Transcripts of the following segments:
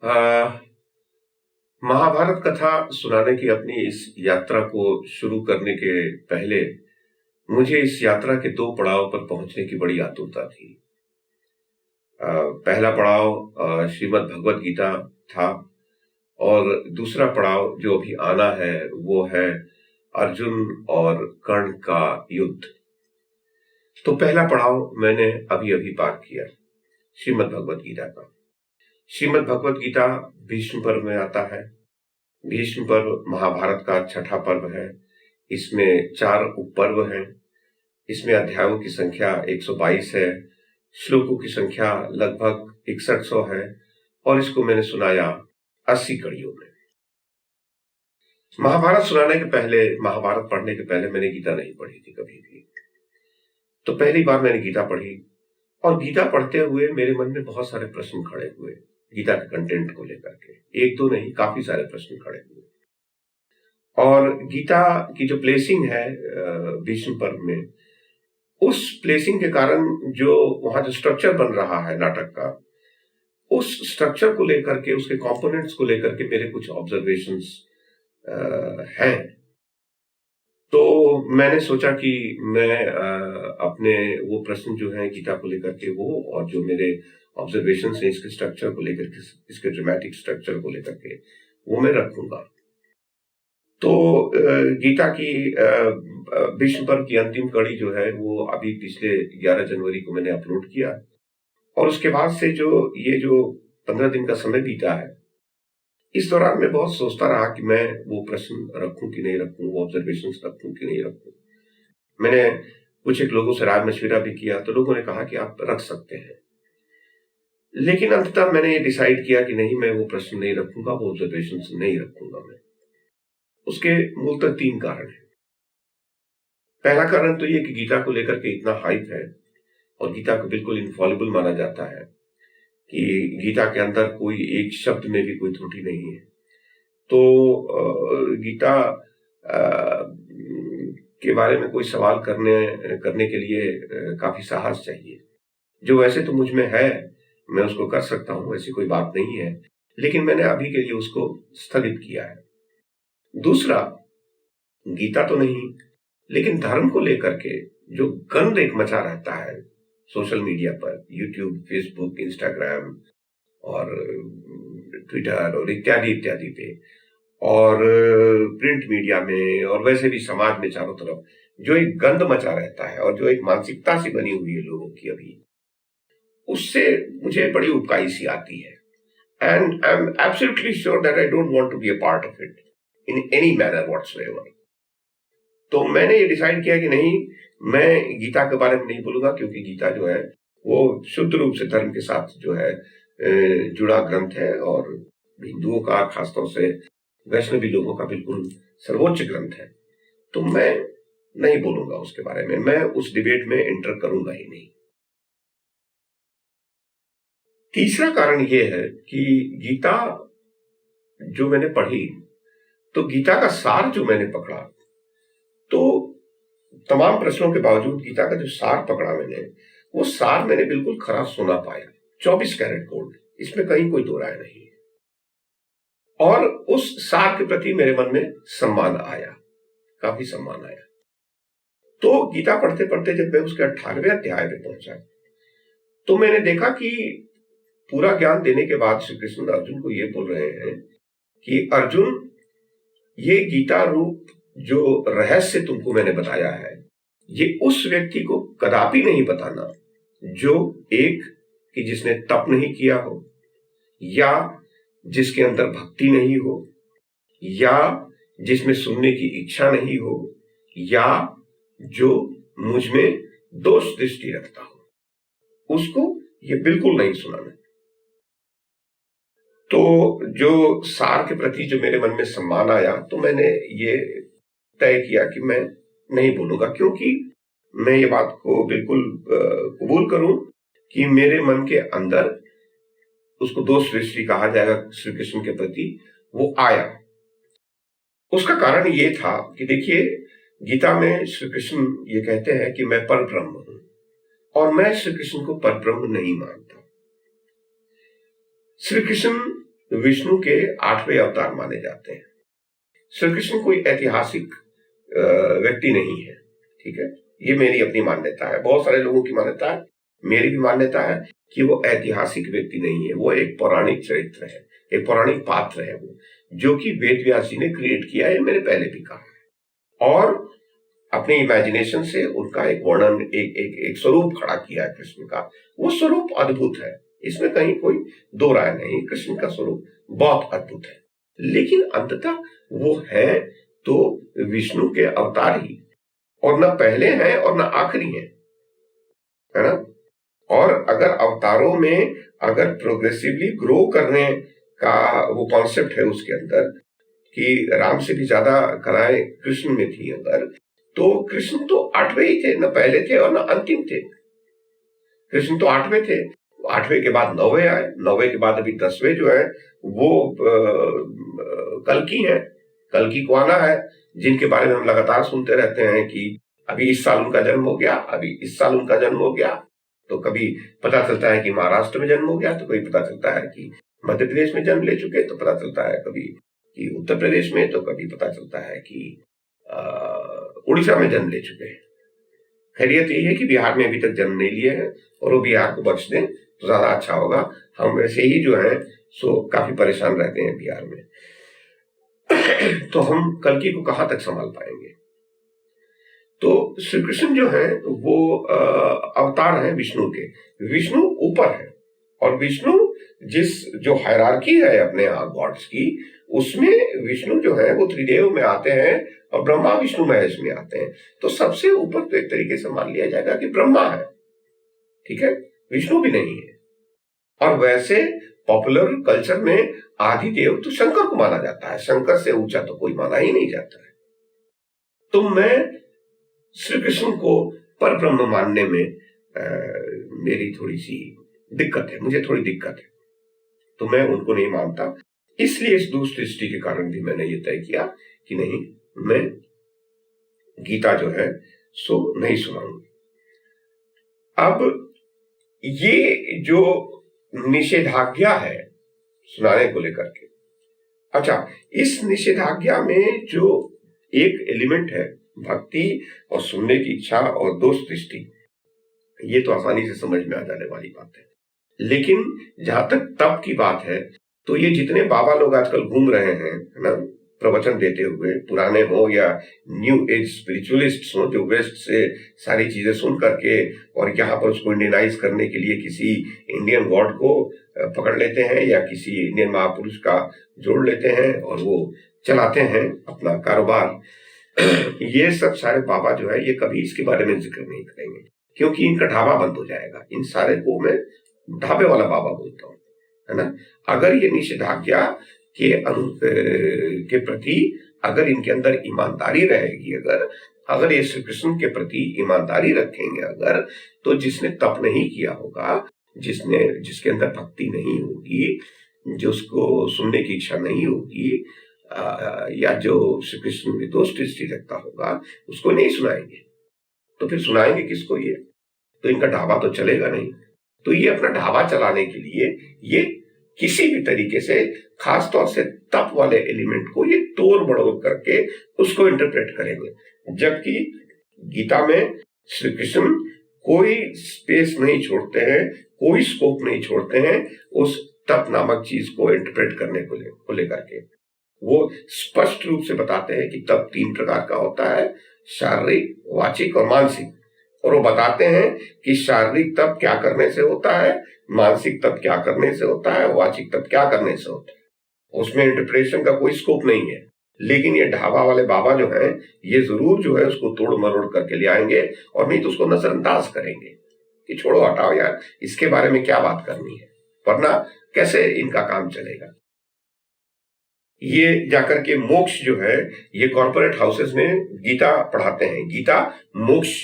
आ, महाभारत कथा सुनाने की अपनी इस यात्रा को शुरू करने के पहले मुझे इस यात्रा के दो पड़ाव पर पहुंचने की बड़ी आतुरता थी। पहला पड़ाव श्रीमद् भगवत गीता था और दूसरा पड़ाव जो अभी आना है वो है अर्जुन और कर्ण का युद्ध। तो पहला पड़ाव मैंने अभी अभी पार किया, श्रीमद् भगवत गीता का। श्रीमद् भगवत गीता भीष्म पर्व में आता है। भीष्म पर्व महाभारत का छठा पर्व है। इसमें 4 उपपर्व हैं। इसमें अध्यायों की संख्या 122 है, श्लोकों की संख्या लगभग 6100 है और इसको मैंने सुनाया 80 कड़ियों में। महाभारत सुनाने के पहले, महाभारत पढ़ने के पहले मैंने गीता नहीं पढ़ी थी कभी भी। तो पहली बार मैंने गीता पढ़ी और गीता पढ़ते हुए मेरे मन में बहुत सारे प्रश्न खड़े हुए, गीता के कंटेंट को लेकर के। एक दो नहीं, काफी सारे प्रश्न खड़े हुए। और गीता की जो प्लेसिंग है भीष्म पर्व में, उस प्लेसिंग के कारण जो वहां जो स्ट्रक्चर बन रहा है नाटक का, उस स्ट्रक्चर को लेकर के, उसके कंपोनेंट्स को लेकर के मेरे कुछ ऑब्जर्वेशंस हैं। तो मैंने सोचा कि मैं अपने वो प्रश्न जो है गीता को लेकर के वो, और जो मेरे ऑब्जर्वेशन है इसके स्ट्रक्चर को लेकर के, इसके ड्रामेटिक स्ट्रक्चर को लेकर के, वो मैं रखूंगा। तो गीता की भीष्म पर्व की अंतिम कड़ी जो है वो अभी पिछले 11 जनवरी को मैंने अपलोड किया और उसके बाद से जो 15 दिन का समय बीता है, इस दौरान मैं बहुत सोचता रहा कि मैं वो प्रश्न रखूं कि नहीं रखूं, वो ऑब्जर्वेशंस रखूं कि नहीं रखूं। मैंने कुछ एक लोगों से राय मशविरा भी किया, तो लोगों ने कहा कि आप रख सकते हैं, लेकिन अंततः मैंने ये डिसाइड किया कि नहीं, मैं वो प्रश्न नहीं रखूंगा, वो ऑब्जर्वेशंस नहीं रखूंगा मैं। उसके मूलतः 3 कारण हैं। पहला कारण तो ये कि गीता को लेकर के इतना हाइप है और गीता को बिल्कुल इनफॉलिबल माना जाता है कि गीता के अंदर कोई एक शब्द में भी कोई त्रुटि नहीं है। तो गीता के बारे में कोई सवाल करने के लिए काफी साहस चाहिए, जो वैसे तो मुझ में है, मैं उसको कर सकता हूं, ऐसी कोई बात नहीं है, लेकिन मैंने अभी के लिए उसको स्थगित किया है। दूसरा, गीता तो नहीं, लेकिन धर्म को लेकर के जो गंद एक मचा रहता है सोशल मीडिया पर, यूट्यूब, फेसबुक, इंस्टाग्राम और ट्विटर और इत्यादि इत्यादि पे, और प्रिंट मीडिया में, और वैसे भी समाज में चारों तरफ जो एक गंद मचा रहता है और जो एक मानसिकता सी बनी हुई है लोगों की अभी, उससे मुझे बड़ी उबकाई सी आती है। And I am absolutely sure that I don't want to be a part of it in any manner whatsoever. तो मैंने ये डिसाइड किया कि नहीं, मैं गीता के बारे में नहीं बोलूंगा, क्योंकि गीता जो है वो शुद्ध रूप से धर्म के साथ जो है जुड़ा ग्रंथ है और हिंदुओं का, खासतौर से वैष्णवी लोगों का बिल्कुल सर्वोच्च ग्रंथ है। तो मैं नहीं बोलूंगा उसके बारे में, मैं उस डिबेट में एंटर करूंगा ही नहीं। तीसरा कारण यह है कि गीता जो मैंने पढ़ी, तो गीता का सार जो मैंने पकड़ा, तो तमाम प्रश्नों के बावजूद गीता का जो सार पकड़ा मैंने, वो सार मैंने बिल्कुल खरा सुना पाया। 24 कैरेट गोल्ड, इसमें कहीं कोई दो राय नहीं है। और उस सार के प्रति मेरे मन में सम्मान आया, काफी सम्मान आया। तो गीता पढ़ते पढ़ते जब मैं उसके 18वें अध्याय में पहुंचा, तो मैंने देखा कि पूरा ज्ञान देने के बाद श्री कृष्ण अर्जुन को ये बोल रहे हैं कि अर्जुन, ये गीता रूप जो रहस्य तुमको मैंने बताया है, ये उस व्यक्ति को कदापि नहीं बताना जो एक कि जिसने तप नहीं किया हो, या जिसके अंदर भक्ति नहीं हो, या जिसमें सुनने की इच्छा नहीं हो, या जो मुझ में दोष दृष्टि रखता हो, उसको ये बिल्कुल नहीं सुनाना। तो जो सार के प्रति जो मेरे मन में सम्मान आया, तो मैंने ये तय किया कि मैं नहीं बोलूंगा, क्योंकि मैं ये बात को बिल्कुल कबूल करूं कि मेरे मन के अंदर उसको दोष दृष्टि कहा जाएगा श्री कृष्ण के प्रति, वो आया। उसका कारण ये था कि देखिए, गीता में श्री कृष्ण ये कहते हैं कि मैं पर ब्रह्म हूं, और मैं श्री कृष्ण को पर ब्रह्म नहीं मानता। श्री कृष्ण विष्णु के 8वें अवतार माने जाते हैं। श्री कृष्ण कोई ऐतिहासिक व्यक्ति नहीं है, ठीक है। ये मेरी अपनी मान्यता है, बहुत सारे लोगों की मान्यता है, मेरी भी मान्यता है कि वो ऐतिहासिक व्यक्ति नहीं है, वो एक पौराणिक चरित्र है, एक पौराणिक पात्र है वो, जो कि वेद व्यास जी ने क्रिएट किया है, मैंने पहले भी कहा है। और अपने इमेजिनेशन से उनका एक वर्णन, एक स्वरूप खड़ा किया है कृष्ण का। वो स्वरूप अद्भुत है, इसमें कहीं कोई दो राय नहीं, कृष्ण का स्वरूप बहुत अद्भुत है। लेकिन अंततः वो है तो विष्णु के अवतार ही, और न पहले हैं और न आखिरी हैं, है ना। और अगर अवतारों में अगर प्रोग्रेसिवली ग्रो करने का वो कॉन्सेप्ट है उसके अंदर कि राम से भी ज्यादा कलाएं कृष्ण में थी अगर, तो कृष्ण तो 8वें ही थे, न पहले थे और न अंतिम थे। कृष्ण तो 8वें थे, 8वें के बाद 9वें आए, 9वें के बाद अभी 10वें जो है वो कल्कि है, कल्कि कुआना है, जिनके बारे में हम लगातार सुनते रहते हैं कि अभी इस साल उनका जन्म हो गया, अभी इस साल उनका जन्म हो गया। तो कभी पता चलता है कि महाराष्ट्र में जन्म हो गया, तो कभी पता चलता है कि मध्य प्रदेश में जन्म ले चुके, तो पता चलता है कभी कि उत्तर प्रदेश में, तो कभी पता चलता है कि उड़ीसा में जन्म ले चुके हैं। खैरियत यही है कि बिहार में अभी तक जन्म नहीं लिए हैं, और वो बिहार को बख्श दें तो ज्यादा अच्छा होगा। हम वैसे ही जो है सो काफी परेशान रहते हैं बिहार में। तो हम कल्कि को कहां तक संभाल पाएंगे। तो श्री कृष्ण जो है वो अवतार है विष्णु के। विष्णु ऊपर है, और विष्णु जो हायरार्की है अपने गॉड्स की, उसमें विष्णु जो है वो त्रिदेव में आते हैं और ब्रह्मा विष्णु महेश में आते हैं। तो सबसे ऊपर तो एक तरीके से मान लिया जाएगा कि ब्रह्मा है, ठीक है, विष्णु भी नहीं है। और वैसे पॉपुलर कल्चर में आदिदेव तो शंकर को माना जाता है, शंकर से ऊंचा तो कोई माना ही नहीं जाता है। तो मैं श्री कृष्ण को पर ब्रह्म मानने में मेरी थोड़ी सी दिक्कत है, मुझे थोड़ी दिक्कत है, तो मैं उनको नहीं मानता। इसलिए इस दूरदृष्टि के कारण भी मैंने ये तय किया कि नहीं, मैं गीता जो है सो नहीं सुनाऊंगा। अब ये जो निषेधाज्ञा है सुनाने को लेकर के, अच्छा, इस निषेधाज्ञा में जो एक एलिमेंट है भक्ति और सुनने की इच्छा और दोष दृष्टि, ये तो आसानी से समझ में आ जाने वाली बात है। लेकिन जहां तक तप की बात है, तो ये जितने बाबा लोग आजकल घूम रहे हैं, है ना, प्रवचन देते हुए, पुराने हो या न्यू एज स्पिरिचुअलिस्ट हो, जो वेस्ट से सारी चीजें सुन करके और यहाँ पर उसको इंडियनाइज करने के लिए किसी इंडियन गॉड को पकड़ लेते हैं या किसी इंडियन महापुरुष का जोड़ लेते हैं और वो चलाते हैं अपना कारोबार। ये सब सारे बाबा जो है ये कभी इसके बारे में जिक्र नहीं करेंगे, क्योंकि इनका ढाबा बंद हो जाएगा। इन सारे को मैं ढाबे वाला बाबा बोलता हूँ, है ना। अगर ये निषेधाज्ञा के प्रति अगर इनके अंदर ईमानदारी रहेगी, अगर ये श्री कृष्ण के प्रति ईमानदारी रखेंगे अगर, तो जिसने तप नहीं किया होगा, जिसके अंदर भक्ति नहीं होगी, जिसको सुनने की इच्छा नहीं होगी, या जो श्री कृष्ण में दोष दृष्टि रखता होगा, उसको नहीं सुनाएंगे। तो फिर सुनाएंगे किसको? ये तो इनका ढाबा तो चलेगा नहीं। तो ये अपना ढाबा चलाने के लिए ये किसी भी तरीके से, खास तौर से तप वाले एलिमेंट को ये तोड़ मड़ोड़ करके उसको इंटरप्रेट करेंगे। जबकि गीता में श्री कृष्ण कोई स्पेस नहीं छोड़ते हैं, कोई स्कोप नहीं छोड़ते हैं उस तप नामक चीज को इंटरप्रेट करने को लेकर के। वो स्पष्ट रूप से बताते हैं कि तप 3 प्रकार का होता है, शारीरिक, वाचिक और मानसिक। और वो बताते हैं कि शारीरिक तप क्या करने से होता है, मानसिक तप क्या करने से होता है, वाचिक तप क्या करने से होता है। उसमें इंटरप्रिटेशन का कोई स्कोप नहीं है। लेकिन ये ढाबा वाले बाबा जो हैं, ये जरूर जो है उसको तोड़ मरोड़ करके ले आएंगे, और नहीं तो उसको नजरअंदाज करेंगे कि छोड़ो हटाओ यार, इसके बारे में क्या बात करनी है, वरना कैसे इनका काम चलेगा। ये जाकर के मोक्ष जो है, ये कॉर्पोरेट हाउसेस में गीता पढ़ाते हैं। गीता मोक्ष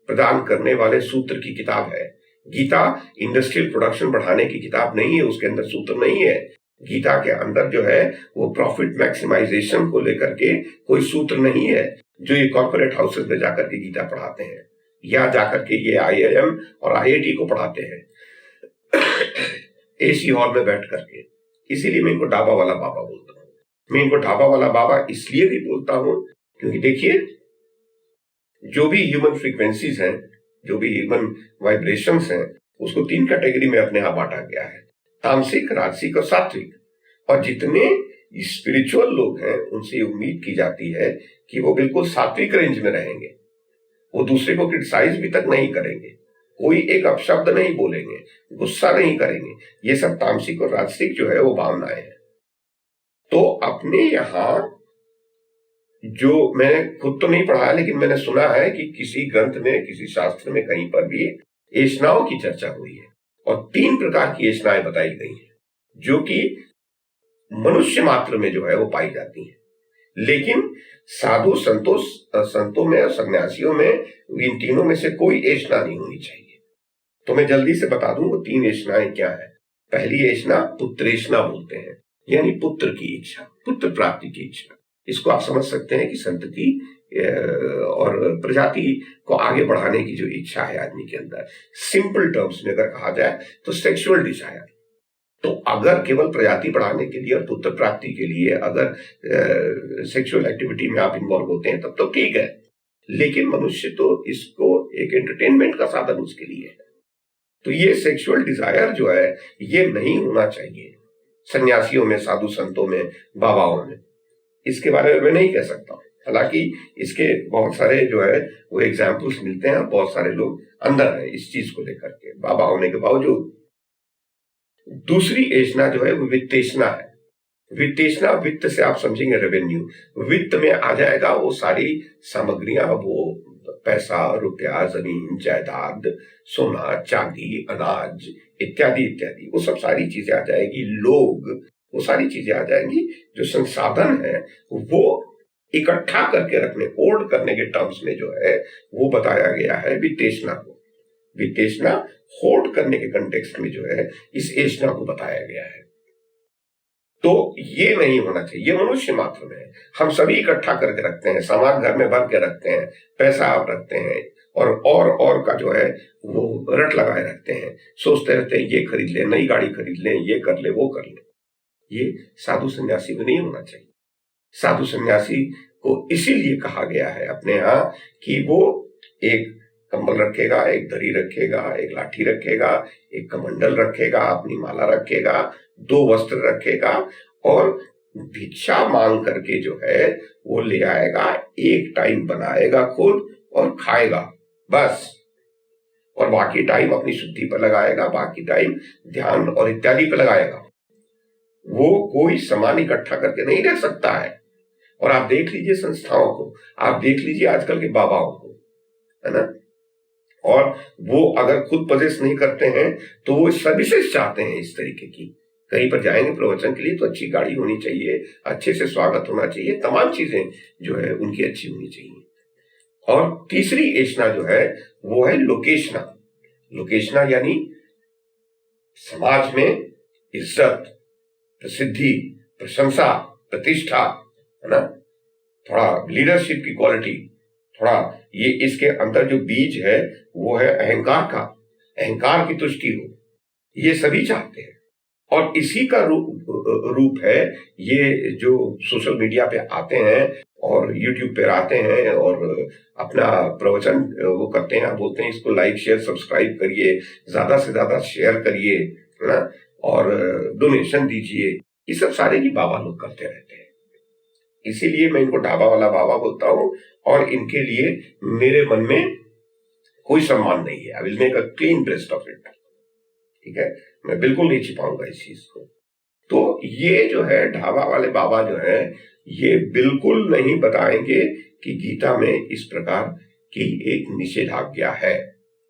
प्रदान करने वाले सूत्र की किताब है। गीता इंडस्ट्रियल प्रोडक्शन बढ़ाने की किताब नहीं है, उसके अंदर सूत्र नहीं है। गीता के अंदर जो है वो प्रॉफिट मैक्सिमाइजेशन को लेकर के कोई सूत्र नहीं है, जो ये कॉर्पोरेट हाउसेस में जाकर के गीता पढ़ाते हैं, या जाकर के ये IIM और IIT को पढ़ाते हैं एसी हॉल में बैठ करके। इसीलिए मैं इनको ढाबा वाला बाबा बोलता हूँ। मैं इनको ढाबा वाला बाबा इसलिए भी बोलता हूँ क्योंकि देखिए, जो भी ह्यूमन फ्रीक्वेंसीज हैं, जो भी ह्यूमन वाइब्रेशंस हैं, उसको 3 कैटेगरी में अपने यहां बांटा गया है, तामसिक, राजसिक और सात्विक। और जितने स्पिरिचुअल लोग हैं उनसे उम्मीद की जाती है कि वो बिल्कुल सात्विक रेंज में रहेंगे, वो दूसरे को क्रिटिसाइज भी तक नहीं करेंगे, कोई एक अपशब्द नहीं बोलेंगे, गुस्सा नहीं करेंगे। ये सब तामसिक और राजसिक जो है वो भावनाएं हैं। तो अपने यहां, जो मैंने खुद तो नहीं पढ़ा लेकिन मैंने सुना है कि किसी ग्रंथ में, किसी शास्त्र में कहीं पर भी एषणाओं की चर्चा हुई है और 3 प्रकार की एषणाएं बताई गई हैं जो कि मनुष्य मात्र में जो है वो पाई जाती हैं। लेकिन साधु संतों में और सन्यासियों में इन तीनों में से कोई एषणा नहीं होनी चाहिए। तो मैं जल्दी से बता दूं वो 3 एषणाएं क्या है। पहली एषणा पुत्रेषणा बोलते हैं, यानी पुत्र की इच्छा, पुत्र प्राप्ति की इच्छा। इसको आप समझ सकते हैं कि संतति और प्रजाति को आगे बढ़ाने की जो इच्छा है आदमी के अंदर, सिंपल टर्म्स में अगर कहा जाए तो सेक्सुअल डिजायर। तो अगर केवल प्रजाति बढ़ाने के लिए और पुत्र प्राप्ति के लिए अगर सेक्सुअल एक्टिविटी में आप इन्वॉल्व होते हैं तब तो ठीक है, लेकिन मनुष्य तो इसको एक एंटरटेनमेंट का साधन उसके लिए है। तो ये सेक्सुअल डिजायर जो है ये नहीं होना चाहिए सन्यासियों में, साधु संतों में, बाबाओं में। इसके बारे में मैं नहीं कह सकता, हालांकि इसके बहुत सारे जो है वो एग्जाम्पल्स मिलते हैं, बहुत सारे लोग अंदर हैं इस चीज को लेकर के, बाबा होने के बावजूद। दूसरी एषणा जो है वो वित्तेषणा है। वित्तेषणा, वित्त से आप समझेंगे रेवेन्यू, वित्त में आ जाएगा वो सारी सामग्रियां, वो पैसा, रुपया, जमीन, जायदाद, सोना, चांदी, अनाज इत्यादि इत्यादि, वो सब सारी चीजें आ जाएगी। लोग, वो सारी चीजें आ जाएंगी। जो संसाधन है वो इकट्ठा करके रखने, होल्ड करने के टर्म्स में जो है वो बताया गया है वित्तेषणा को। वित्तेषणा होल्ड करने के कंटेक्स्ट में जो है इस एषणा को बताया गया है। तो ये नहीं होना चाहिए, ये मनुष्य मात्र में है। हम सभी इकट्ठा करके रखते हैं, सामान घर में भर के रखते हैं, पैसा आप रखते हैं और का जो है वो रट लगाए रखते हैं, सोचते रहते हैं ये खरीद लें, नई गाड़ी खरीद लें, ये कर ले, वो कर ले। ये साधु सन्यासी में नहीं होना चाहिए। साधु सन्यासी को इसीलिए कहा गया है अपने यहाँ कि वो एक कंबल रखेगा, एक दरी रखेगा, एक लाठी रखेगा, एक कमंडल रखेगा, अपनी माला रखेगा, 2 वस्त्र रखेगा और भिक्षा मांग करके जो है वो ले आएगा, एक टाइम बनाएगा खुद और खाएगा बस, और बाकी टाइम अपनी शुद्धि पर लगाएगा, बाकी टाइम ध्यान और इत्यादि पर लगाएगा। वो कोई सामान इकट्ठा करके नहीं रह सकता है। और आप देख लीजिए संस्थाओं को, आप देख लीजिए आजकल के बाबाओं को, है ना, और वो अगर खुद पजेस नहीं करते हैं तो वो सर्विसेज चाहते हैं इस तरीके की। कहीं पर जाएंगे प्रवचन के लिए तो अच्छी गाड़ी होनी चाहिए, अच्छे से स्वागत होना चाहिए, तमाम चीजें जो है उनकी अच्छी होनी चाहिए। और तीसरी एषणा जो है वो है लोकेशना। लोकेशना यानी समाज में इज्जत, प्रसिद्धि, प्रशंसा, प्रतिष्ठा, है ना, थोड़ा लीडरशिप की क्वालिटी, थोड़ा ये इसके अंदर जो बीज है वो है अहंकार का, अहंकार की तुष्टि हो, ये सभी चाहते हैं। और इसी का रूप है ये जो सोशल मीडिया पे आते हैं और यूट्यूब पे आते हैं और अपना प्रवचन वो करते हैं, बोलते हैं इसको लाइक शेयर सब्सक्राइब करिए, ज्यादा से ज्यादा शेयर करिए, है ना, और डोनेशन दीजिए। ये सब सारे की बाबा लोग करते रहते हैं। इसीलिए मैं इनको ढाबा वाला बाबा बोलता हूं और इनके लिए मेरे मन में कोई सम्मान नहीं है। I will make a clean breast of it, ठीक है, मैं बिल्कुल नहीं छिपाऊंगा इस चीज को। तो ये जो है ढाबा वाले बाबा जो है ये बिल्कुल नहीं बताएंगे कि गीता में इस प्रकार की एक निषेधाज्ञा है,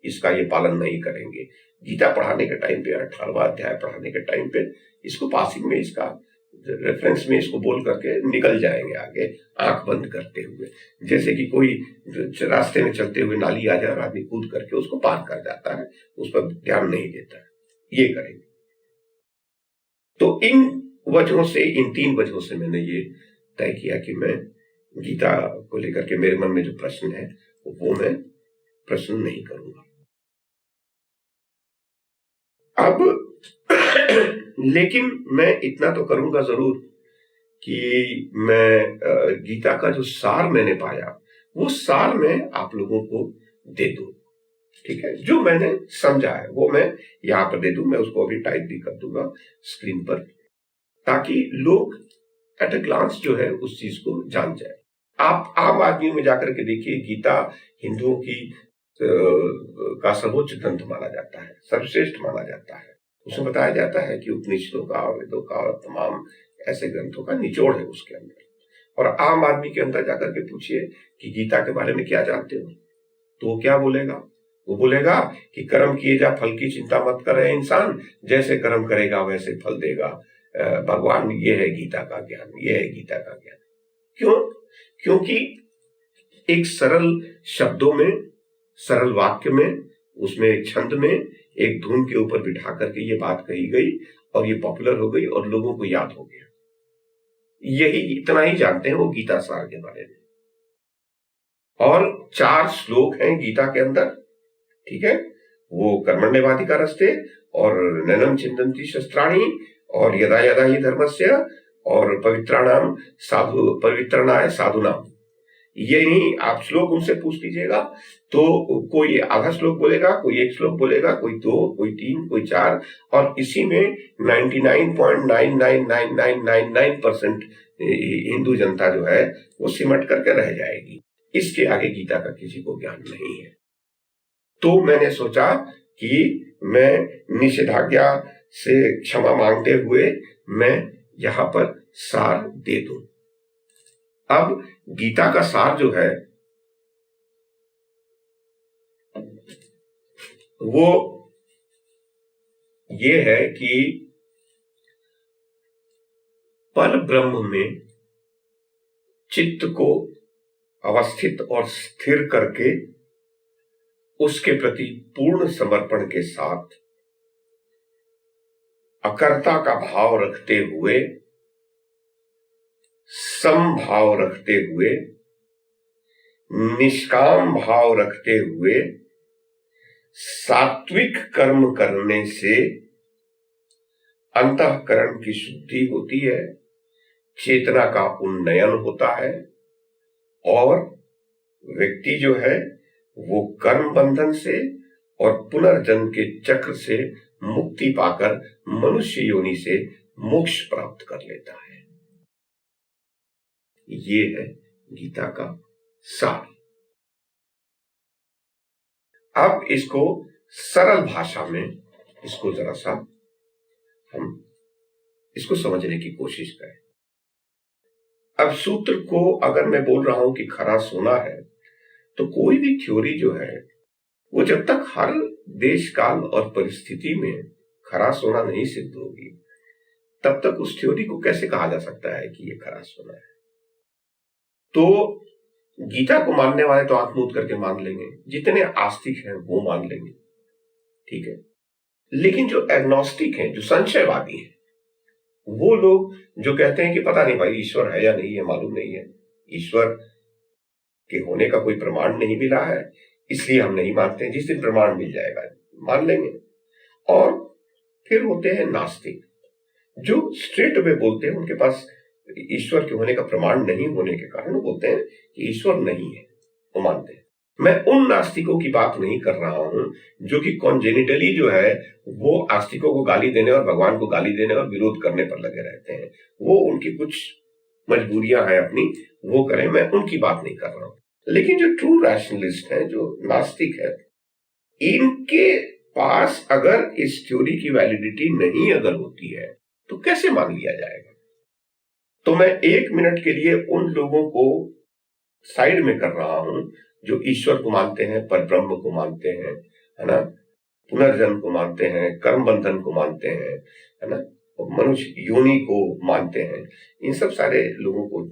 इसका ये पालन नहीं करेंगे। गीता पढ़ाने के टाइम पे, 18वां अध्याय पढ़ाने के टाइम पे इसको पासिंग में, इसका रेफरेंस में इसको बोल करके निकल जाएंगे आगे, आंख बंद करते हुए, जैसे कि कोई रास्ते में चलते हुए नाली आ जाए और आदमी कूद करके उसको पार कर जाता है, उस पर ध्यान नहीं देता है, ये करेंगे। तो इन वजहों से, इन 3 वजहों से मैंने ये तय किया कि मैं गीता को लेकर के मेरे मन में जो प्रश्न है वो मैं प्रश्न नहीं करूंगा। अब लेकिन मैं इतना तो करूंगा जरूर कि मैं गीता का जो सार मैंने पाया वो सार मैं आप लोगों को दे दूं। ठीक है, जो मैंने समझा है वो मैं यहां पर दे दूं। मैं उसको अभी टाइप भी कर दूंगा स्क्रीन पर, ताकि लोग एट अ ग्लांस जो है उस चीज को जान जाए। आप आम आदमी में जाकर के देखिए, गीता हिंदुओं की का सर्वोच्च ग्रंथ माना जाता है, सर्वश्रेष्ठ माना जाता है। उसमें बताया जाता है कि उपनिषदों का, वेदों का और तमाम ऐसे ग्रंथों का निचोड़ है उसके अंदर। और आम आदमी के अंदर जाकर के पूछिए कि गीता के बारे में क्या जानते हो, तो वो क्या बोलेगा? वो बोलेगा कि कर्म किए जा, फल की चिंता मत करे इंसान, जैसे कर्म करेगा वैसे फल देगा भगवान। ये है गीता का ज्ञान, ये है गीता का ज्ञान। क्यों? क्योंकि एक सरल शब्दों में, सरल वाक्य में, उसमें एक छंद में, एक धुन के ऊपर बिठा करके ये बात कही गई और ये पॉपुलर हो गई और लोगों को याद हो गया। यही, इतना ही जानते हैं वो गीता सार के बारे में। और 4 श्लोक हैं गीता के अंदर। ठीक है, वो कर्मण्येवाधिकारस्ते और नैनम चिंतन्ति शस्त्राणि और यदा यदा ही धर्मस्य और पवित्रणाय साधुनाम। ये नहीं, आप श्लोक उनसे पूछ लीजिएगा तो कोई आधा श्लोक बोलेगा, कोई 1 श्लोक बोलेगा, कोई 2, कोई 3, कोई 4, और इसी में 99.99999% हिंदू जनता जो है वो सिमट करके रह जाएगी। इसके आगे गीता का किसी को ज्ञान नहीं है। तो मैंने सोचा कि मैं निषेधाज्ञा से क्षमा मांगते हुए मैं यहां पर सार दे दूं। अब गीता का सार जो है वो ये है कि पर ब्रह्म में चित्त को अवस्थित और स्थिर करके उसके प्रति पूर्ण समर्पण के साथ अकर्ता का भाव रखते हुए, समभाव रखते हुए, निष्काम भाव रखते हुए सात्विक कर्म करने से अंतःकरण की शुद्धि होती है, चेतना का उन्नयन होता है और व्यक्ति जो है वो कर्म बंधन से और पुनर्जन्म के चक्र से मुक्ति पाकर मनुष्य योनि से मोक्ष प्राप्त कर लेता है। ये है गीता का सार। अब इसको सरल भाषा में, इसको जरा सा हम इसको समझने की कोशिश करें। अब सूत्र को अगर मैं बोल रहा हूं कि खरा सोना है, तो कोई भी थ्योरी जो है वो जब तक हर देश काल और परिस्थिति में खरा सोना नहीं सिद्ध होगी, तब तक उस थ्योरी को कैसे कहा जा सकता है कि ये खरा सोना है। तो गीता को मानने वाले तो आंख मूंद करके मान लेंगे, जितने आस्तिक हैं वो मान लेंगे, ठीक है। लेकिन जो एग्नोस्टिक हैं, जो संशयवादी हैं, वो लोग जो कहते हैं कि पता नहीं भाई ईश्वर है या नहीं है, मालूम नहीं है, ईश्वर के होने का कोई प्रमाण नहीं मिला है, इसलिए हम नहीं मानते हैं। जिस दिन प्रमाण मिल जाएगा मान लेंगे। और फिर होते हैं नास्तिक, जो स्ट्रेट वे बोलते हैं, उनके पास ईश्वर के होने का प्रमाण नहीं होने के कारण वो बोलते हैं कि ईश्वर नहीं है, वो मानते हैं। मैं उन नास्तिकों की बात नहीं कर रहा हूं जो कि कॉन्जेनिटली जो है वो आस्तिकों को गाली देने और भगवान को गाली देने और विरोध करने पर लगे रहते हैं। वो उनकी कुछ मजबूरियां हैं अपनी, वो करें, मैं उनकी बात नहीं कर रहा हूं। लेकिन जो ट्रू रैशनलिस्ट है, जो नास्तिक है, इनके पास अगर इस थ्योरी की वैलिडिटी नहीं अगर होती है तो कैसे मान लिया जाएगा। तो मैं 1 मिनट के लिए उन लोगों को साइड में कर रहा हूं जो ईश्वर को मानते हैं, पर ब्रह्म को मानते हैं, है ना, पुनर्जन्म को मानते हैं, कर्म बंधन को मानते हैं, है ना, मनुष्य योनि को मानते हैं। इन सब सारे लोगों को,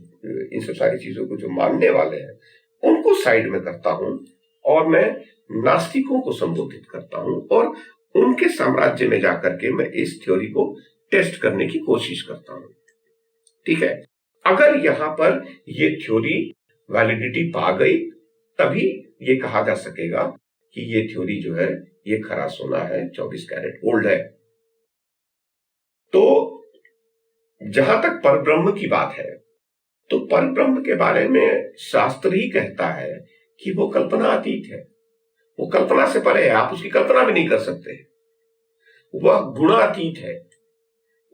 इन सब सारी चीजों को जो मानने वाले हैं उनको साइड में करता हूं और मैं नास्तिकों को संबोधित करता हूं और उनके साम्राज्य में जाकर के मैं इस थ्योरी को टेस्ट करने की कोशिश करता हूं। ठीक है, अगर यहां पर ये थ्योरी वैलिडिटी पा गई तभी ये कहा जा सकेगा कि ये थ्योरी जो है ये खरा सोना है, 24 कैरेट गोल्ड है। तो जहां तक परब्रह्म की बात है, तो परब्रह्म के बारे में शास्त्र ही कहता है कि वो कल्पना अतीत है, वो कल्पना से परे है, आप उसकी कल्पना भी नहीं कर सकते। वह गुणातीत है,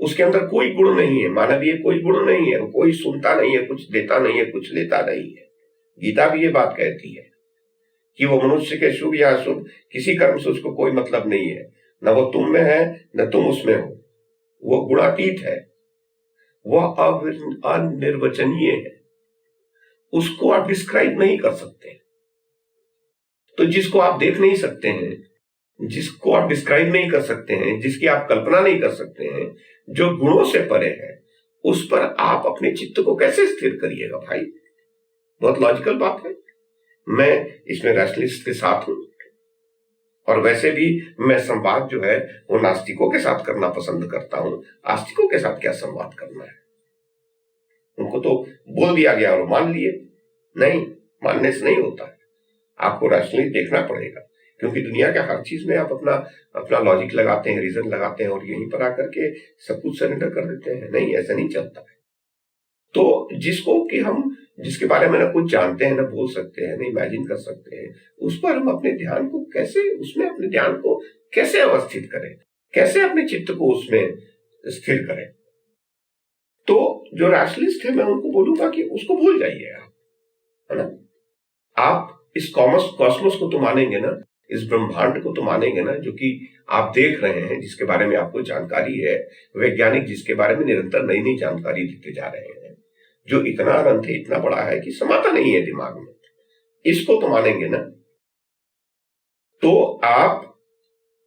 उसके अंदर कोई गुण नहीं है, मानवीय कोई गुण नहीं है, कोई सुनता नहीं है, कुछ देता नहीं है, कुछ लेता नहीं है। गीता भी ये बात कहती है कि वो मनुष्य के शुभ या अशुभ किसी कर्म से उसको कोई मतलब नहीं है, न वो तुम में है न तुम उसमें हो, वो गुणातीत है, वह अनिर्वचनीय है, उसको आप डिस्क्राइब नहीं कर सकते। तो जिसको आप देख नहीं सकते हैं, जिसको आप डिस्क्राइब नहीं कर सकते हैं, जिसकी आप कल्पना नहीं कर सकते हैं, जो गुणों से परे है, उस पर आप अपने चित्त को कैसे स्थिर करिएगा भाई? बहुत लॉजिकल बात है। मैं इसमें रैशनलिस्ट के साथ हूं, और वैसे भी मैं संवाद जो है वो नास्तिकों के साथ करना पसंद करता हूं। आस्तिकों के साथ क्या संवाद करना है? उनको तो बोल दिया गया और मान लिए। नहीं, मानने से नहीं होता है, आपको रैशनली देखना पड़ेगा, क्योंकि दुनिया के हर चीज में आप अपना अपना लॉजिक लगाते हैं, रीजन लगाते हैं, और यहीं पर आकर के सब कुछ सरेंडर कर देते हैं। नहीं, ऐसा नहीं चलता है। तो जिसको कि हम जिसके बारे में ना कुछ जानते हैं, ना बोल सकते हैं, ना इमेजिन कर सकते हैं, उस पर हम अपने ध्यान को कैसे, उसमें अपने ध्यान को कैसे अवस्थित करें, कैसे अपने चित्त को उसमें स्थिर करें? तो जो रैशनलिस्ट है, मैं उनको बोलूंगा कि उसको भूल जाइए आप, है ना। आप इस कॉस्मोस को तो मानेंगे ना, इस ब्रह्मांड को तो मानेंगे ना, जो कि आप देख रहे हैं, जिसके बारे में आपको जानकारी है, वैज्ञानिक जिसके बारे में निरंतर नई नई जानकारी देते जा रहे हैं, जो इतना अनंत है, इतना बड़ा है कि समाता नहीं है दिमाग में, इसको तो मानेंगे ना। तो आप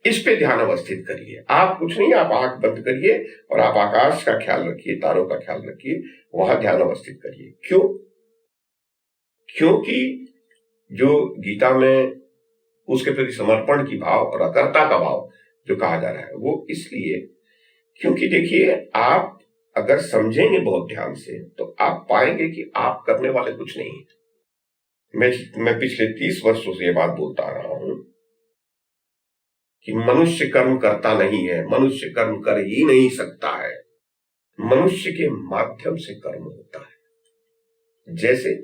इस पे ध्यान अवस्थित करिए। आप कुछ नहीं, आप आंख बंद करिए और आप आकाश का ख्याल रखिए, तारों का ख्याल रखिए, वहां ध्यान अवस्थित करिए। क्यों? क्योंकि जो गीता में उसके प्रति समर्पण की भाव और अकर्ता का भाव जो कहा जा रहा है, वो इसलिए क्योंकि देखिए, आप अगर समझेंगे बहुत ध्यान से, तो आप पाएंगे कि आप करने वाले कुछ नहीं है। मैं पिछले 30 वर्षों से ये बात बोलता आ रहा हूं कि मनुष्य कर्म करता नहीं है, मनुष्य कर्म कर ही नहीं सकता है, मनुष्य के माध्यम से कर्म होता है। जैसे,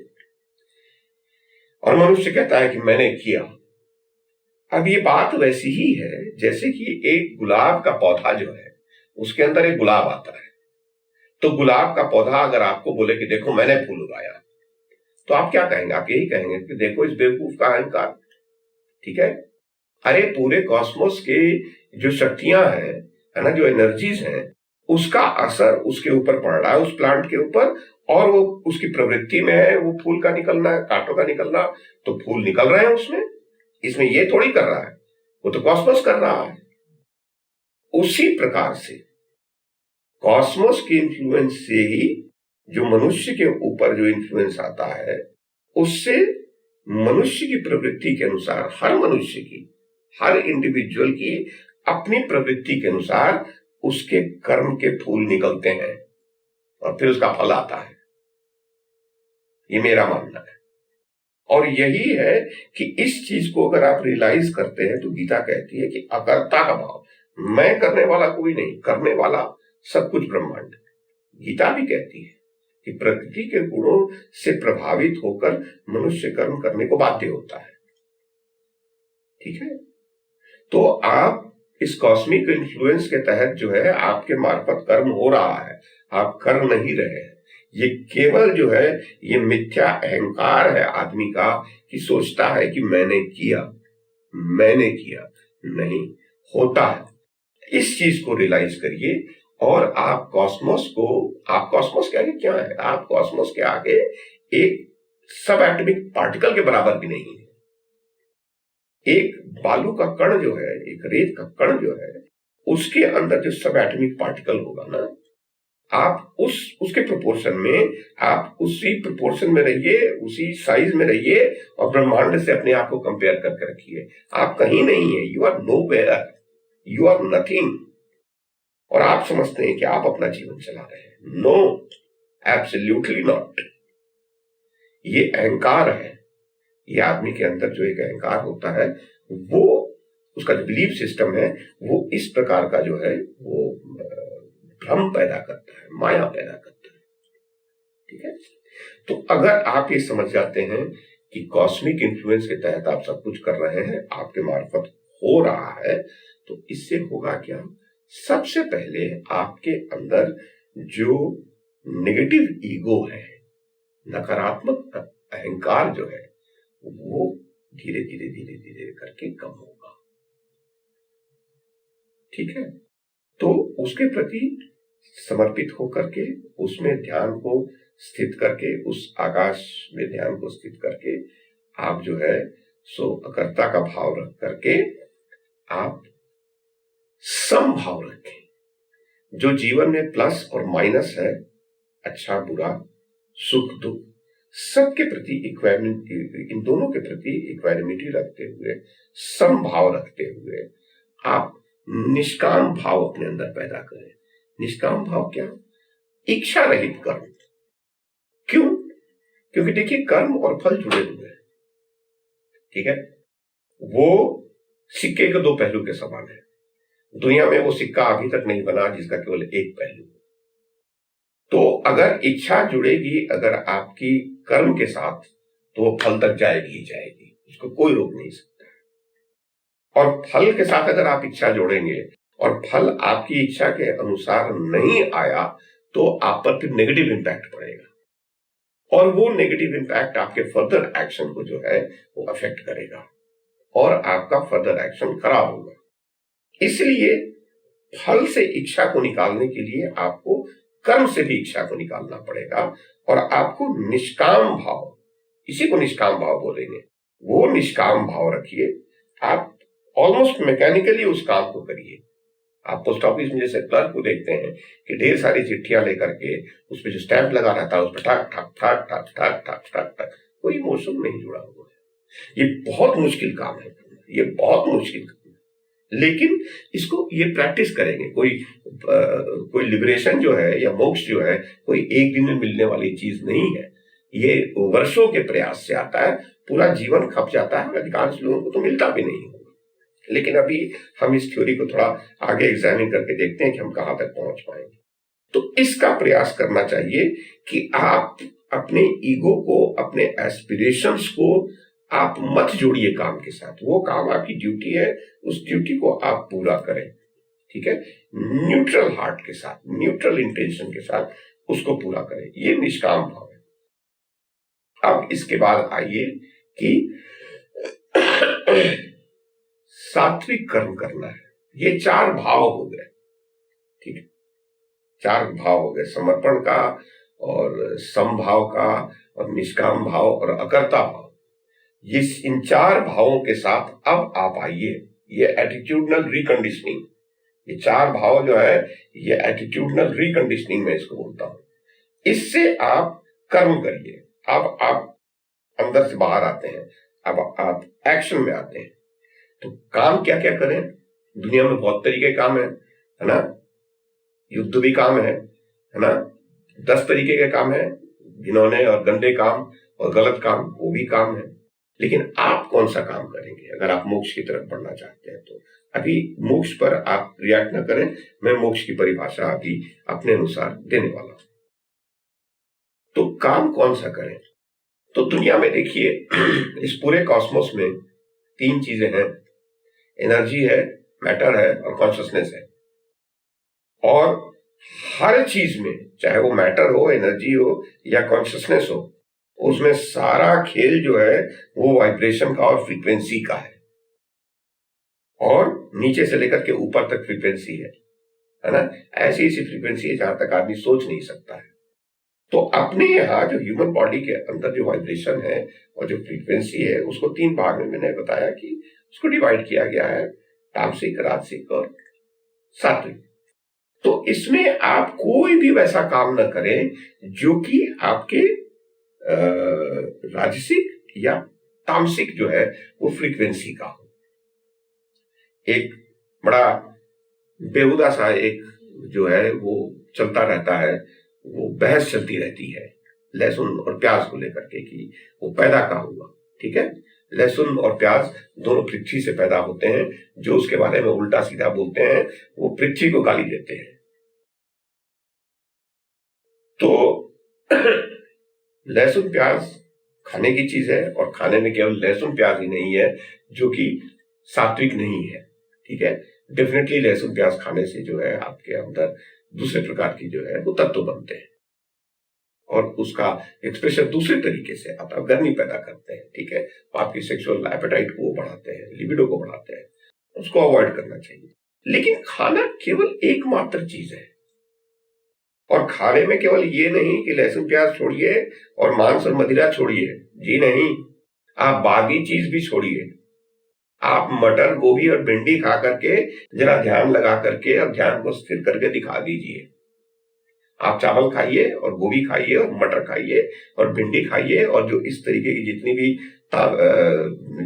और मनुष्य कहता है कि मैंने किया। अब ये बात वैसी ही है जैसे कि एक गुलाब का पौधा जो है, उसके अंदर एक गुलाब आता है, तो गुलाब का पौधा अगर आपको बोले कि देखो मैंने फूल उगाया, तो आप क्या कहेंगे? आप यही कहेंगे कि देखो इस बेवकूफ का अहंकार। ठीक है? अरे पूरे कॉस्मोस के जो शक्तियां हैं, है ना, जो एनर्जीज हैं, उसका असर उसके ऊपर पड़ रहा है, उस प्लांट के ऊपर, और वो उसकी प्रवृत्ति में है, वो फूल का निकलना, कांटों का निकलना, तो फूल निकल रहे हैं उसमें। इसमें ये थोड़ी कर रहा है, वो तो कॉस्मोस कर रहा है। उसी प्रकार से कॉस्मोस के इन्फ्लुएंस से ही जो मनुष्य के ऊपर जो इन्फ्लुएंस आता है, उससे मनुष्य की प्रवृत्ति के अनुसार, हर मनुष्य की, हर इंडिविजुअल की अपनी प्रवृत्ति के अनुसार उसके कर्म के फूल निकलते हैं और फिर उसका फल आता है। ये मेरा मानना है। और यही है कि इस चीज को अगर आप रियलाइज करते हैं, तो गीता कहती है कि अकर्ता का भाव, मैं करने वाला कोई नहीं, करने वाला सब कुछ ब्रह्मांड। गीता भी कहती है कि प्रकृति के गुणों से प्रभावित होकर मनुष्य कर्म करने को बाध्य होता है। ठीक है? तो आप इस कॉस्मिक इन्फ्लुएंस के तहत जो है आपके मार्फत कर्म हो रहा है, आप कर नहीं रहे हैं। ये केवल जो है ये मिथ्या अहंकार है आदमी का, कि सोचता है कि मैंने किया, मैंने किया। नहीं होता है। इस चीज को रियलाइज करिए, और आप कॉस्मोस के आगे क्या है? आप कॉस्मोस के आगे एक सब एटॉमिक पार्टिकल के बराबर भी नहीं है। एक बालू का कण जो है, एक रेत का कण जो है, उसके अंदर जो सब एटॉमिक पार्टिकल होगा ना, आप उसके प्रोपोर्शन में, आप उसी प्रोपोर्शन में रहिए, उसी साइज में रहिए, और ब्रह्मांड से अपने आप को कंपेयर करके रखिए। आप कहीं नहीं है, you are nowhere, you are nothing. और आप समझते हैं कि आप अपना जीवन चला रहे हैं। No, absolutely not. ये अहंकार है। ये आदमी के अंदर जो एक अहंकार होता है, वो उसका जो बिलीफ सिस्टम है, वो इस प्रकार का जो है वो भ्रम पैदा करता है, माया पैदा करता है। ठीक है, तो अगर आप ये समझ जाते हैं कि कॉस्मिक इन्फ्लुएंस के तहत आप सब कुछ कर रहे हैं, आपके मार्फत हो रहा है, तो इससे होगा क्या? सबसे पहले आपके अंदर जो नेगेटिव ईगो है, नकारात्मक अहंकार जो है, वो धीरे धीरे धीरे धीरे करके कम होगा। ठीक है, तो उसके प्रति समर्पित होकर के, उसमें ध्यान को स्थित करके, उस आकाश में ध्यान को स्थित करके आप जो है सो अकर्ता का भाव रख करके आप समभाव रखें। जो जीवन में प्लस और माइनस है, अच्छा बुरा, सुख दुख, सबके प्रति इक्वालिटी, इन दोनों के प्रति इक्वालिटी रखते हुए, समभाव रखते हुए आप निष्काम भाव अपने अंदर पैदा करें। निष्काम भाव क्या? इच्छा रहित कर्म। क्यों? क्योंकि देखिए, कर्म और फल जुड़े हुए हैं। ठीक है, वो सिक्के के दो पहलू के समान है। दुनिया में वो सिक्का अभी तक नहीं बना जिसका केवल एक पहलू। तो अगर इच्छा जुड़ेगी अगर आपकी कर्म के साथ, तो वो फल तक जाएगी ही जाएगी, उसको कोई रोक नहीं सकता। और फल के साथ अगर आप इच्छा जोड़ेंगे और फल आपकी इच्छा के अनुसार नहीं आया, तो आप पर फिर नेगेटिव इंपैक्ट पड़ेगा, और वो नेगेटिव इंपैक्ट आपके फर्दर एक्शन को जो है वो अफेक्ट करेगा, और आपका फर्दर एक्शन खराब होगा। इसलिए फल से इच्छा को निकालने के लिए आपको कर्म से भी इच्छा को निकालना पड़ेगा, और आपको निष्काम भाव, इसी को निष्काम भाव बोलेंगे, वो निष्काम भाव रखिए। आप ऑलमोस्ट मैकेनिकली उस काम को करिए। आप पोस्ट ऑफिस में जैसे क्लर्क को देखते हैं कि ढेर सारी चिट्ठियां लेकर के उस पर जो स्टैंप लगा रहता है, उस पर ठक ठक ठक ठक ठक ठक ठक ठक, कोई इमोशन नहीं जुड़ा हुआ है। ये बहुत मुश्किल काम है, ये बहुत मुश्किल काम है, लेकिन इसको ये प्रैक्टिस करेंगे। कोई लिबरेशन जो है या मोक्ष जो है, कोई एक दिन में मिलने वाली चीज नहीं है। ये वर्षों के प्रयास से आता है, पूरा जीवन खप जाता है, अधिकांश लोगों को तो मिलता भी नहीं होगा। लेकिन अभी हम इस थ्योरी को थोड़ा आगे एग्जामिन करके देखते हैं कि हम कहां तक पहुंच पाएंगे। तो इसका प्रयास करना चाहिए कि आप अपने ईगो को, अपने एस्पिरेशंस को आप मत जोड़िए काम के साथ। वो काम आपकी ड्यूटी है, उस ड्यूटी को आप पूरा करें। ठीक है, न्यूट्रल हार्ट के साथ, न्यूट्रल इंटेंशन के साथ उसको पूरा करें। ये निष्काम भाव है। अब इसके बाद आइए कि सात्विक कर्म करना है। ये चार भाव हो गए। ठीक है, चार भाव हो गए, समर्पण का और समभाव का और निष्काम भाव और अकर्ता भाव। इन चार भावों के साथ अब आप आइए, ये एटीट्यूडनल रिकंडीशनिंग, ये चार भाव जो है ये एटीट्यूडनल रिकंडीशनिंग में इसको बोलता हूं। इससे आप कर्म करिए। अब आप अंदर से बाहर आते हैं, अब आप एक्शन में आते हैं। तो काम क्या क्या करें? दुनिया में बहुत तरीके के काम है ना? युद्ध भी काम है ना? 10 तरीके के काम है, घिनौने और गंदे काम और गलत काम, वो भी काम है। लेकिन आप कौन सा काम करेंगे अगर आप मोक्ष की तरफ बढ़ना चाहते हैं? तो अभी मोक्ष पर आप रिएक्ट न करें, मैं मोक्ष की परिभाषा अभी अपने अनुसार देने वाला हूं। तो काम कौन सा करें? तो दुनिया में देखिए, इस पूरे कॉस्मोस में 3 चीजें हैं, एनर्जी है, मैटर है और कॉन्शियसनेस है। और हर चीज में, चाहे वो मैटर हो, एनर्जी हो या कॉन्शियसनेस हो, उसमें सारा खेल जो है वो वाइब्रेशन का और फ्रीक्वेंसी का है, और नीचे से लेकर के ऊपर तक फ्रीक्वेंसी है ना? ऐसी ऐसी फ्रीक्वेंसी है जहां तक आदमी सोच नहीं सकता है। तो अपने यहाँ जो ह्यूमन बॉडी के अंदर जो वाइब्रेशन है और जो फ्रीक्वेंसी है, उसको 3 भाग में मैंने बताया कि उसको डिवाइड किया गया है, तामसिक, राजसिक और सात्विक। तो इसमें आप कोई भी वैसा काम न करें जो कि आपके राजसिक या तामसिक जो है वो फ्रीक्वेंसी का हो। एक बड़ा बेहुदा सा एक जो है वो चलता रहता है, वो बहस चलती रहती है लहसुन और प्याज को लेकर के कि वो पैदा कहाँ हुआ। ठीक है, लहसुन और प्याज दोनों पृथ्वी से पैदा होते हैं। जो उसके बारे में उल्टा सीधा बोलते हैं वो पृथ्वी को गाली देते हैं। तो लहसुन प्याज खाने की चीज है, और खाने में केवल लहसुन प्याज ही नहीं है जो कि सात्विक नहीं है। ठीक है, डेफिनेटली लहसुन प्याज खाने से जो है आपके अंदर दूसरे प्रकार की जो है वो तत्व बनते हैं, और उसका एक्सप्रेशन दूसरे तरीके से आता है, गर्मी पैदा करते हैं। ठीक है, आपकी सेक्सुअल एपेटाइट को बढ़ाते हैं, लिबिडो को बढ़ाते हैं, उसको अवॉइड करना चाहिए। लेकिन खाना केवल एकमात्र चीज है, और खाने में केवल ये नहीं कि लहसुन प्याज छोड़िए और मांस और मदिरा छोड़िए, जी नहीं, आप बाकी चीज भी छोड़िए। आप मटर, गोभी और भिंडी खा करके जरा ध्यान लगा करके और ध्यान को स्थिर करके दिखा दीजिए। आप चावल खाइए और गोभी खाइए और मटर खाइए और भिंडी खाइए, और जो इस तरीके की जितनी भी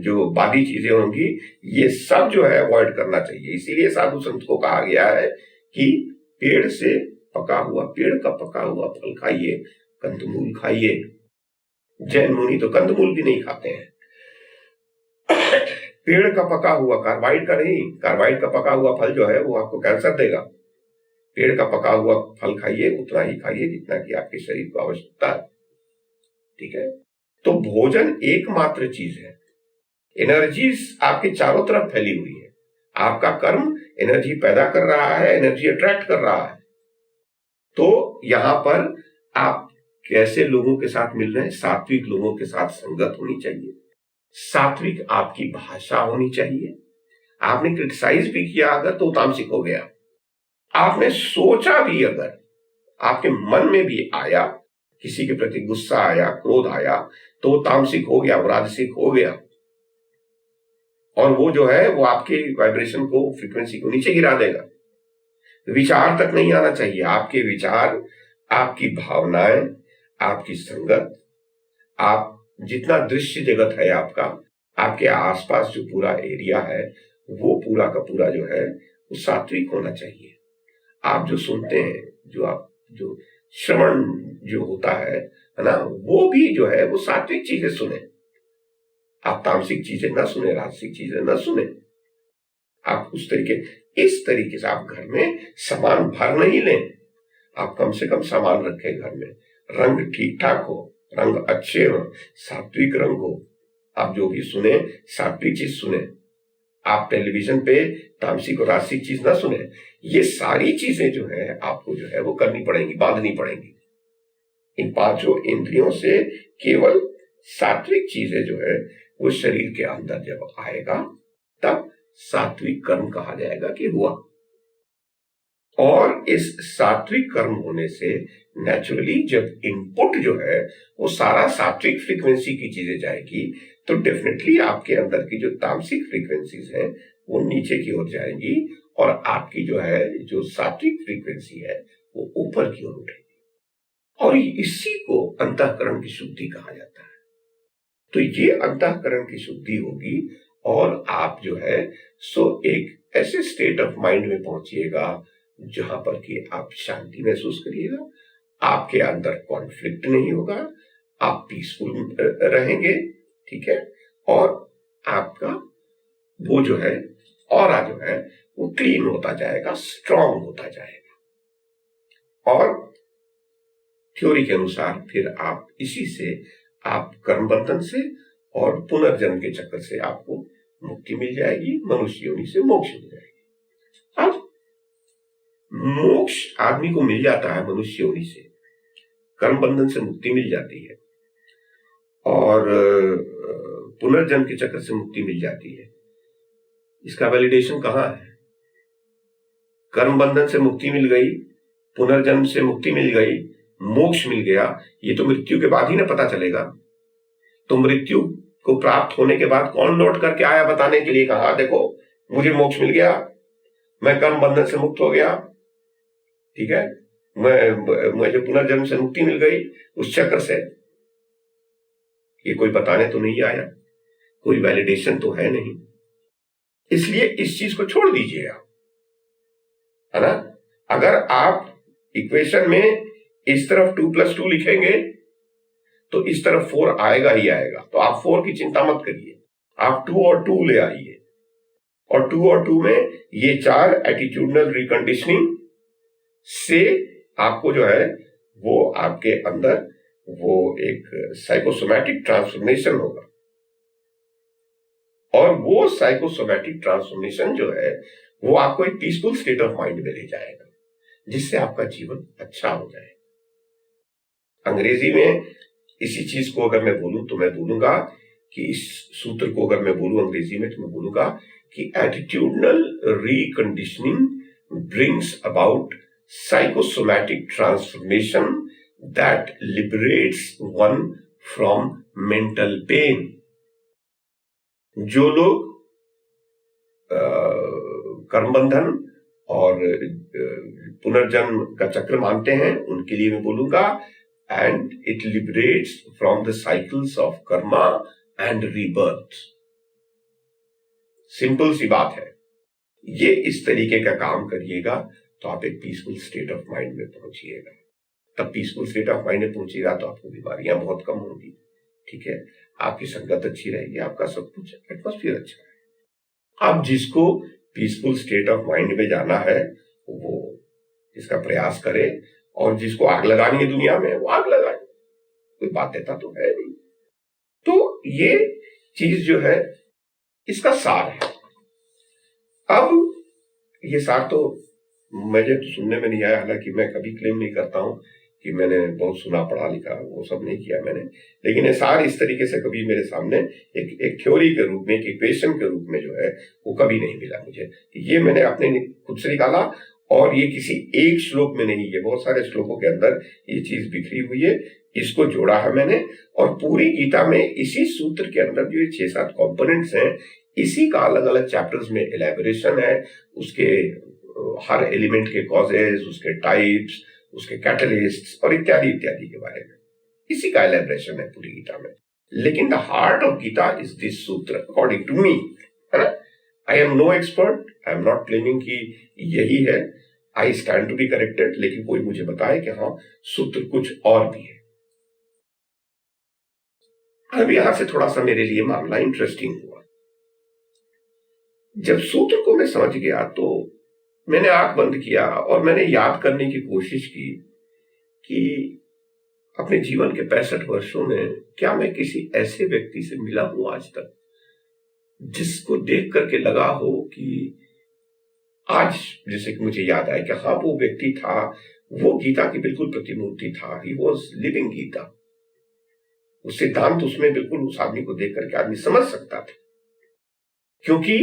जो बादी चीजें होंगी ये सब जो है अवॉइड करना चाहिए। इसीलिए साधु संत को कहा गया है कि पेड़ का पका हुआ फल खाइए, कंदमूल खाइए। जैन मुनि तो कंदमूल भी नहीं खाते हैं। पेड़ का पका हुआ, कार्बाइड का नहीं, कार्बाइड का पका हुआ फल जो है वो आपको कैंसर देगा। पेड़ का पका हुआ फल खाइए, उतना ही खाइए जितना कि आपके शरीर को आवश्यकता है। ठीक है, तो भोजन एकमात्र चीज है। एनर्जी आपके चारों तरफ फैली हुई है। आपका कर्म एनर्जी पैदा कर रहा है, एनर्जी अट्रैक्ट कर रहा है। तो यहां पर आप कैसे लोगों के साथ मिल रहे हैं? सात्विक लोगों के साथ संगत होनी चाहिए, सात्विक आपकी भाषा होनी चाहिए। आपने क्रिटिसाइज भी किया अगर तो तामसिक हो गया। आपने सोचा भी अगर, आपके मन में भी आया, किसी के प्रति गुस्सा आया, क्रोध आया, तो वो तामसिक हो गया, वो राजसिक हो गया, और वो जो है वो आपके वाइब्रेशन को, फ्रीक्वेंसी को नीचे गिरा देगा। विचार तक नहीं आना चाहिए। आपके विचार, आपकी भावनाएं, आपकी संगत, आप जितना दृश्य जगत है आपका, आपके आसपास जो पूरा एरिया है, वो पूरा का पूरा जो है वो सात्विक होना चाहिए। आप जो सुनते हैं, जो श्रवण जो होता है ना, वो भी जो है वो सात्विक चीजें सुने। आप तामसिक चीजें ना सुने, राजसिक चीजें ना सुने। आप इस तरीके से आप घर में सामान भर नहीं लें। आप कम से कम सामान रखें घर में, रंग ठीक ठाक हो, रंग अच्छे हो, सात्विक रंग हो। आप जो भी सुने सात्विक चीज सुने। आप टेलीविजन पे तामसिक और राजसिक चीज ना सुने। ये सारी चीजें जो है आपको जो है वो करनी पड़ेंगी, बांधनी पड़ेंगी। इन पांचों इंद्रियों से केवल सात्विक चीजें जो है वो शरीर के अंदर जब आएगा तब सात्विक कर्म कहा जाएगा कि हुआ। और इस सात्विक कर्म होने से नेचुरली जब इनपुट जो है वो सारा सात्विक फ्रीक्वेंसी की चीजें जाएगी, तो डेफिनेटली आपके अंदर की जो तामसिक फ्रीक्वेंसीज हैं वो नीचे की ओर जाएंगी, और आपकी जो है जो सात्विक फ्रीक्वेंसी है वो ऊपर की ओर उठेगी। और इसी को अंतःकरण की शुद्धि कहा जाता है। तो ये अंतःकरण की शुद्धि होगी, और आप जो है सो एक ऐसे स्टेट ऑफ माइंड में पहुंचिएगा जहां पर कि आप शांति महसूस करिएगा, आपके अंदर कॉन्फ्लिक्ट नहीं होगा, आप पीसफुल रहेंगे। ठीक है, और आपका वो जो है ऑरा जो है वो क्लीन होता जाएगा, स्ट्रांग होता जाएगा। और थ्योरी के अनुसार फिर आप इसी से आप कर्म बंधन से और पुनर्जन्म के चक्कर से आपको मुक्ति मिल जाएगी, मनुष्य योनि से मोक्ष मिल जाएगी। अब मोक्ष आदमी को मिल जाता है मनुष्य योनि से, कर्म बंधन से मुक्ति मिल जाती है, और पुनर्जन्म के चक्कर से मुक्ति मिल जाती है। इसका वैलिडेशन कहां है? कर्म बंधन से मुक्ति मिल गई, पुनर्जन्म से मुक्ति मिल गई, मोक्ष मिल गया, ये तो मृत्यु के बाद ही ना पता चलेगा। तो मृत्यु को प्राप्त होने के बाद कौन लौट करके आया बताने के लिए? कहा देखो मुझे मोक्ष मिल गया, मैं कर्म बंधन से मुक्त हो गया। ठीक है, मुझे पुनर्जन्म से मुक्ति मिल गई उस चक्र से। ये कोई बताने तो नहीं आया, कोई वैलिडेशन तो है नहीं। इसलिए इस चीज को छोड़ दीजिए आप, है ना। अगर आप इक्वेशन में इस तरफ 2+2 लिखेंगे तो इस तरफ 4 आएगा ही आएगा। तो आप 4 की चिंता मत करिए, आप 2 और 2 ले आइए, और 2 और 2 में ये 4 एटीट्यूडनल रिकंडीशनिंग से आपको जो है वो आपके अंदर वो एक साइकोसोमैटिक ट्रांसफॉर्मेशन होगा, और वो साइकोसोमैटिक ट्रांसफॉर्मेशन जो है वो आपको एक पीसफुल स्टेट ऑफ माइंड में ले जाएगा, जिससे आपका जीवन अच्छा हो जाए। अंग्रेजी में इसी चीज को अगर मैं बोलूं तो मैं बोलूंगा कि इस सूत्र को अगर मैं बोलूं अंग्रेजी में तो मैं बोलूंगा कि attitudinal reconditioning brings about psychosomatic transformation that liberates one from mental pen. जो लोग कर्म बंधन और पुनर्जन्म का चक्र मानते हैं उनके लिए मैं बोलूंगा and it liberates from the cycles of karma and rebirth. Simple सी बात है, ये इस तरीके का काम करिएगा तो आप एक पीसफुल स्टेट ऑफ माइंड में पहुंचिएगा। तब पीसफुल स्टेट ऑफ माइंड में पहुंचिएगा तो आपको बीमारियां बहुत कम होंगी, ठीक है, आपकी संगत अच्छी रहेगी, आपका सब कुछ एटमॉस्फेयर अच्छा है। अब जिसको पीसफुल स्टेट ऑफ माइंड में जाना है वो इसका प्रयास करे, और जिसको आग लगानी है दुनिया में वो आग लगाए, कोई बाध्यता तो है नहीं। तो ये चीज जो है इसका सार है। अब ये सार तो मुझे तो सुनने में नहीं आया, हालांकि मैं कभी क्लेम नहीं करता हूं कि मैंने बहुत सुना पढ़ा लिखा, वो सब नहीं किया मैंने, लेकिन ये सार इस तरीके से कभी मेरे सामने एक थ्योरी के रूप में, एक इक्वेशन के रूप में जो है वो कभी नहीं मिला मुझे। ये मैंने अपने खुद से निकाला, और ये किसी एक श्लोक में नहीं है, बहुत सारे श्लोकों के अंदर ये चीज बिखरी हुई है, इसको जोड़ा है मैंने, और पूरी गीता में इसी सूत्र के अंदर जो 6-7 कंपोनेंट्स हैं, इसी का अलग अलग चैप्टर्स में एलैबोरेशन है, उसके हर एलिमेंट के कॉजेज, उसके टाइप्स, उसके कैटलिस्ट्स और इत्यादि इत्यादि के बारे में इसी का एलैबोरेशन है पूरी गीता में। लेकिन the heart of Gita is this sutra according to me, है ना। I am no expert, I am not claiming कि यही है, I stand to be corrected, लेकिन कोई मुझे बताए कि हाँ सूत्र कुछ और भी है। अब यहां से थोड़ा सा मेरे लिए मामला इंटरेस्टिंग हुआ। जब सूत्र को मैं समझ गया तो मैंने आंख बंद किया और मैंने याद करने की कोशिश की कि अपने जीवन के 65 वर्षों में क्या मैं किसी ऐसे व्यक्ति से मिला हूं आज तक जिसको देख करके लगा हो कि आज जैसे कि मुझे याद आया कि हाँ वो व्यक्ति था, वो गीता की बिल्कुल प्रतिमूर्ति था, ही वॉज लिविंग गीता। वो सिद्धांत उसमें बिल्कुल उस आदमी को देख करके आदमी समझ सकता था, क्योंकि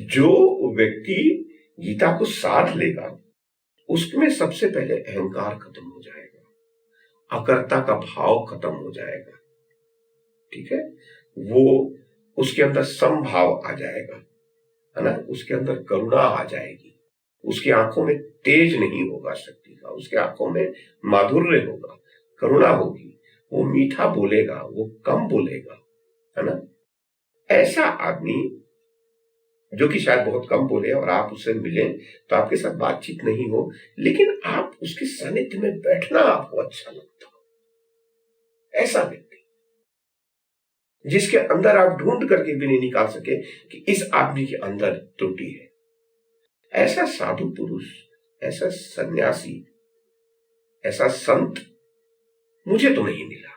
जो व्यक्ति गीता को साध लेगा उसमें सबसे पहले अहंकार खत्म हो जाएगा, अकर्ता का भाव खत्म हो जाएगा, ठीक है, वो उसके अंदर समभाव आ जाएगा, है ना, उसके अंदर करुणा आ जाएगी, उसकी आंखों में तेज नहीं होगा शक्ति का, उसके आंखों में माधुर्य होगा, करुणा होगी, वो मीठा बोलेगा, वो कम बोलेगा, है ना। ऐसा आदमी जो कि शायद बहुत कम बोले और आप उससे मिले तो आपके साथ बातचीत नहीं हो, लेकिन आप उसके सानिध्य में बैठना आपको अच्छा लगता हो, ऐसा व्यक्ति जिसके अंदर आप ढूंढ करके भी नहीं निकाल सके कि इस आदमी के अंदर त्रुटि है, ऐसा साधु पुरुष, ऐसा सन्यासी, ऐसा संत मुझे तो नहीं मिला।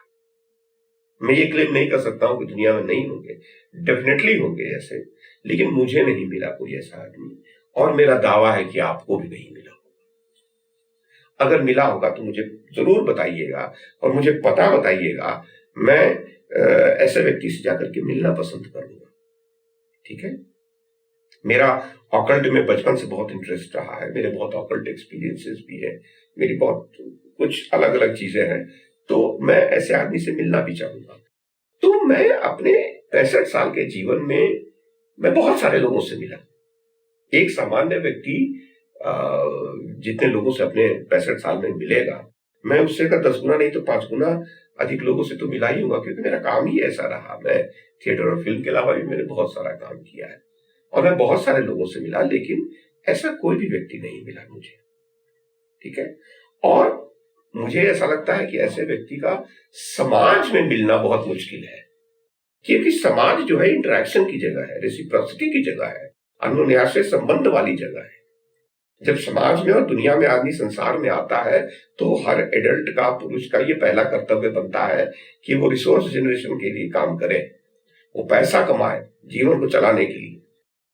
मैं ये क्लेम नहीं कर सकता हूं कि दुनिया में नहीं होंगे, डेफिनेटली होंगे ऐसे, लेकिन मुझे नहीं मिला कोई ऐसा आदमी, और मेरा दावा है कि आपको भी नहीं मिला होगा। अगर मिला होगा तो मुझे जरूर बताइएगा और मुझे पता बताइएगा, मैं ऐसे व्यक्ति से जाकर के मिलना पसंद करूंगा, ठीक है। मेरा ऑकल्ट में बचपन से बहुत इंटरेस्ट रहा है, मेरे बहुत ऑकल्ट एक्सपीरियंसेस भी है, मेरी बहुत कुछ अलग अलग चीजें हैं, तो मैं ऐसे आदमी से मिलना भी चाहूंगा। तो मैं अपने 65 साल के जीवन में मैं बहुत सारे लोगों से मिला। एक सामान्य व्यक्ति जितने लोगों से अपने 65 साल में मिलेगा, मैं उससे का 10 गुना नहीं तो 5 गुना अधिक लोगों से तो मिला ही हूँ, क्योंकि मेरा काम ही ऐसा रहा। मैं थिएटर और फिल्म के अलावा भी मैंने बहुत सारा काम किया है और मैं बहुत सारे लोगों से मिला, लेकिन ऐसा कोई भी व्यक्ति नहीं मिला मुझे, ठीक है। और मुझे ऐसा लगता है कि ऐसे व्यक्ति का समाज में मिलना बहुत मुश्किल है, क्योंकि समाज जो है इंटरेक्शन की जगह है, रेसिप्रोसिटी की जगह है, अन्योन्याश्रय संबंध वाली जगह है। जब समाज में और दुनिया में आदमी संसार में आता है तो हर एडल्ट का, पुरुष का ये पहला कर्तव्य बनता है कि वो रिसोर्स जनरेशन के लिए काम करे, वो पैसा कमाए जीवन को चलाने के लिए।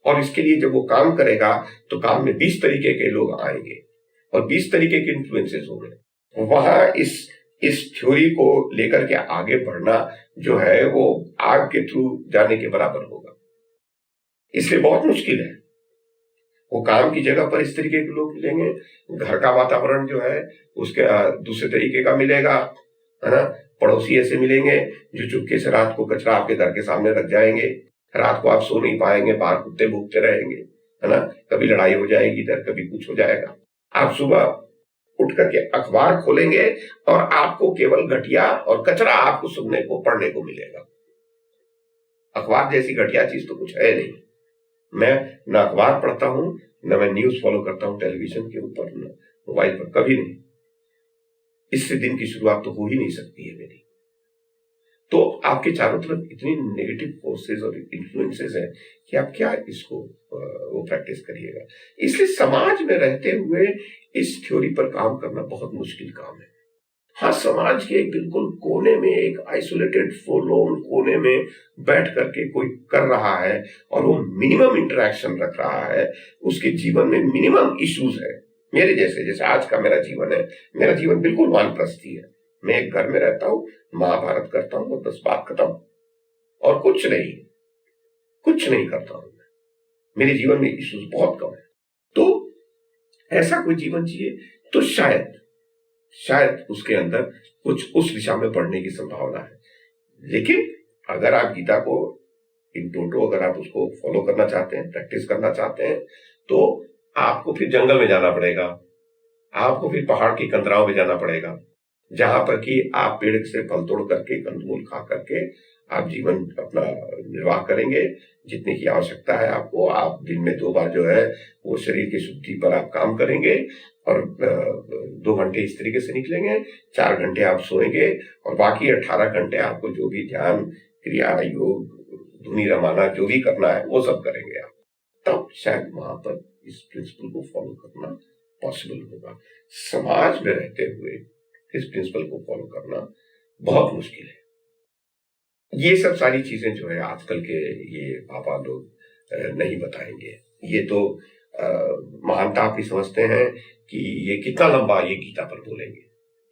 और इसके लिए जब वो काम करेगा तो काम में 20 तरीके के लोग आएंगे और 20 तरीके के इन्फ्लुएंसेस होंगे। वहां इस थ्योरी को लेकर के आगे बढ़ना जो है वो आग के थ्रू जाने के बराबर होगा, इसलिए बहुत मुश्किल है। वो काम की जगह पर इस तरीके के लोग मिलेंगे, घर का वातावरण जो है उसके दूसरे तरीके का मिलेगा, है ना। पड़ोसी ऐसे मिलेंगे जो चुपके से रात को कचरा आपके घर के सामने रख जाएंगे, रात को आप सो नहीं पाएंगे, बाहर कुत्ते भूखते रहेंगे, है ना। कभी लड़ाई हो जाएगी इधर, कभी कुछ हो जाएगा। आप सुबह उठ करके अखबार खोलेंगे और आपको केवल घटिया और कचरा आपको सुनने को, पढ़ने को मिलेगा। अखबार जैसी घटिया चीज तो कुछ है नहीं। मैं न अखबार पढ़ता हूं, न मैं न्यूज फॉलो करता हूं टेलीविजन के ऊपर, न मोबाइल पर, कभी नहीं। इससे दिन की शुरुआत तो हो ही नहीं सकती है मेरी। तो आपके चारों तरफ इतनी नेगेटिव फोर्सेस और इन्फ्लुएंसेस हैं कि आप क्या इसको वो प्रैक्टिस करिएगा। इसलिए समाज में रहते हुए इस थ्योरी पर काम करना बहुत मुश्किल काम है। हाँ, समाज के एक बिल्कुल कोने में, एक आइसोलेटेड फोरलोन कोने में बैठ करके कोई कर रहा है और वो मिनिमम इंटरेक्शन रख रहा है, उसके जीवन में मिनिमम इश्यूज है। मेरे जैसे आज का मेरा जीवन है, मेरा जीवन बिल्कुल वानप्रस्थी है। मैं एक घर में रहता हूं, महाभारत करता हूं और बस बात खत्म, और कुछ नहीं करता हूं। मेरे जीवन में इश्यूज बहुत कम है। तो ऐसा कोई जीवन चाहिए तो शायद उसके अंदर कुछ उस दिशा में बढ़ने की संभावना है। लेकिन अगर आप गीता को इन टोटो अगर आप उसको फॉलो करना चाहते हैं, प्रैक्टिस करना चाहते हैं, तो आपको फिर जंगल में जाना पड़ेगा, आपको फिर पहाड़ की कंदराओं में जाना पड़ेगा, जहां पर कि आप पेड़ से फल तोड़ करके, कंदमूल खा करके आप जीवन अपना निर्वाह करेंगे। जितने की आवश्यकता है आपको, आप दिन में 2 बार जो है वो शरीर की शुद्धि पर आप काम करेंगे और 2 घंटे इस तरीके से निकलेंगे, 4 घंटे आप सोएंगे और बाकी 18 घंटे आपको जो भी ध्यान, क्रिया, योग, धुनी रमाना जो भी करना है वो सब करेंगे आप। तब शायद वहां पर इस प्रिंसिपल को फॉलो करना पॉसिबल होगा। समाज में रहते हुए इस प्रिंसिपल को फॉलो करना बहुत मुश्किल है। ये सब सारी चीजें जो है आजकल के ये पापा लोग नहीं बताएंगे। ये तो महानता आप ही समझते हैं कि ये कितना लंबा ये गीता पर बोलेंगे,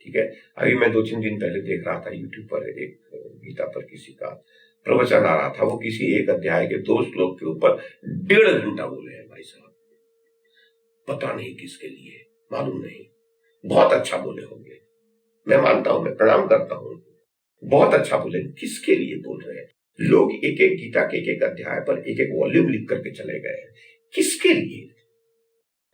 ठीक है। अभी मैं 2-3 दिन पहले देख रहा था यूट्यूब पर, एक गीता पर किसी का प्रवचन आ रहा था। वो किसी एक अध्याय के 2 श्लोक के ऊपर 1.5 घंटा बोले हैं भाई साहब। पता नहीं किसके लिए, मालूम नहीं। बहुत अच्छा बोले होंगे, मैं मानता हूं, मैं प्रणाम करता हूं, बहुत अच्छा बोले। किसके लिए बोल रहे हैं? लोग एक एक गीता के एक अध्याय पर एक वॉल्यूम लिख करके चले गए हैं। किसके लिए?